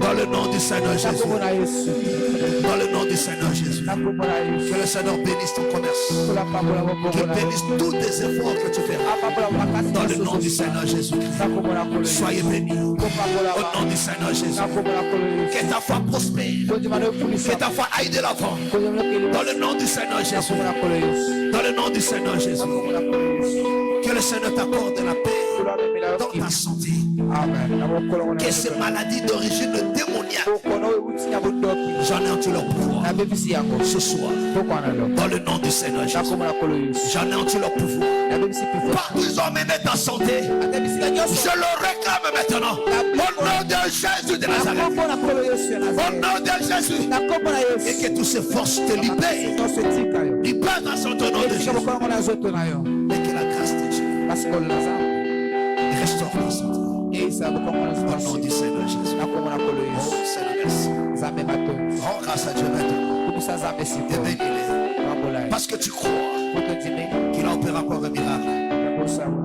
Dans le nom du Seigneur Jésus. Dans le nom du Seigneur Jésus. Que le Seigneur bénisse ton commerce. Qu'il bénisse tous tes efforts que tu fais. Dans le nom du Seigneur Jésus. Soyez bénis. Au nom du Seigneur Jésus. Que ta foi prospère. Que ta foi aille de l'avant. Dans le nom du Seigneur Jésus. Dans le nom du Seigneur Jésus. Que le Seigneur t'accorde la paix dans ta santé. Que ces maladies d'origine démoniaque, j'anéantis leur pouvoir ce soir. Dans le nom du Seigneur Jésus, j'anéantis leur pouvoir. Partout ils ont mené ta santé, je le réclame maintenant. Au nom de Jésus de Nazareth. Au nom de Jésus. Et que toutes ces forces te libèrent. Libère ta santé au nom de Jésus. Et que la grâce de Dieu restaure ta santé. Au nom du Seigneur Jésus. Oh Seigneur, merci. Rends grâce à Dieu maintenant. Et bénis-les. Parce que tu crois qu'il a opéré encore un miracle.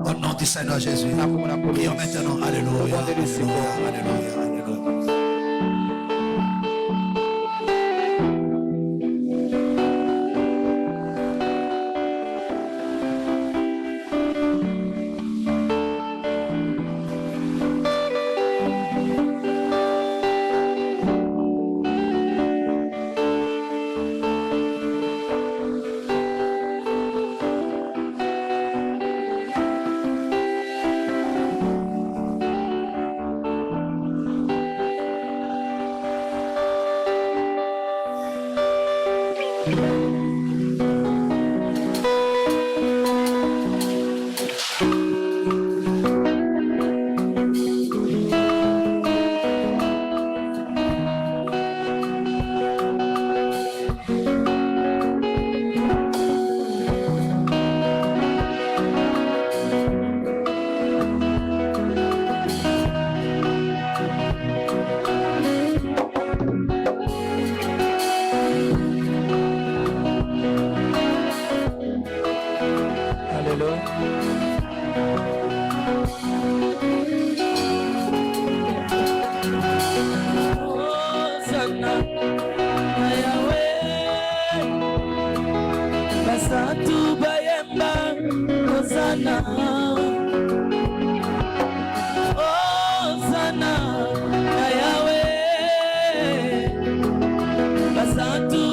Au nom du Seigneur Jésus. Prions maintenant. Alléluia. Alléluia. Alléluia. Santo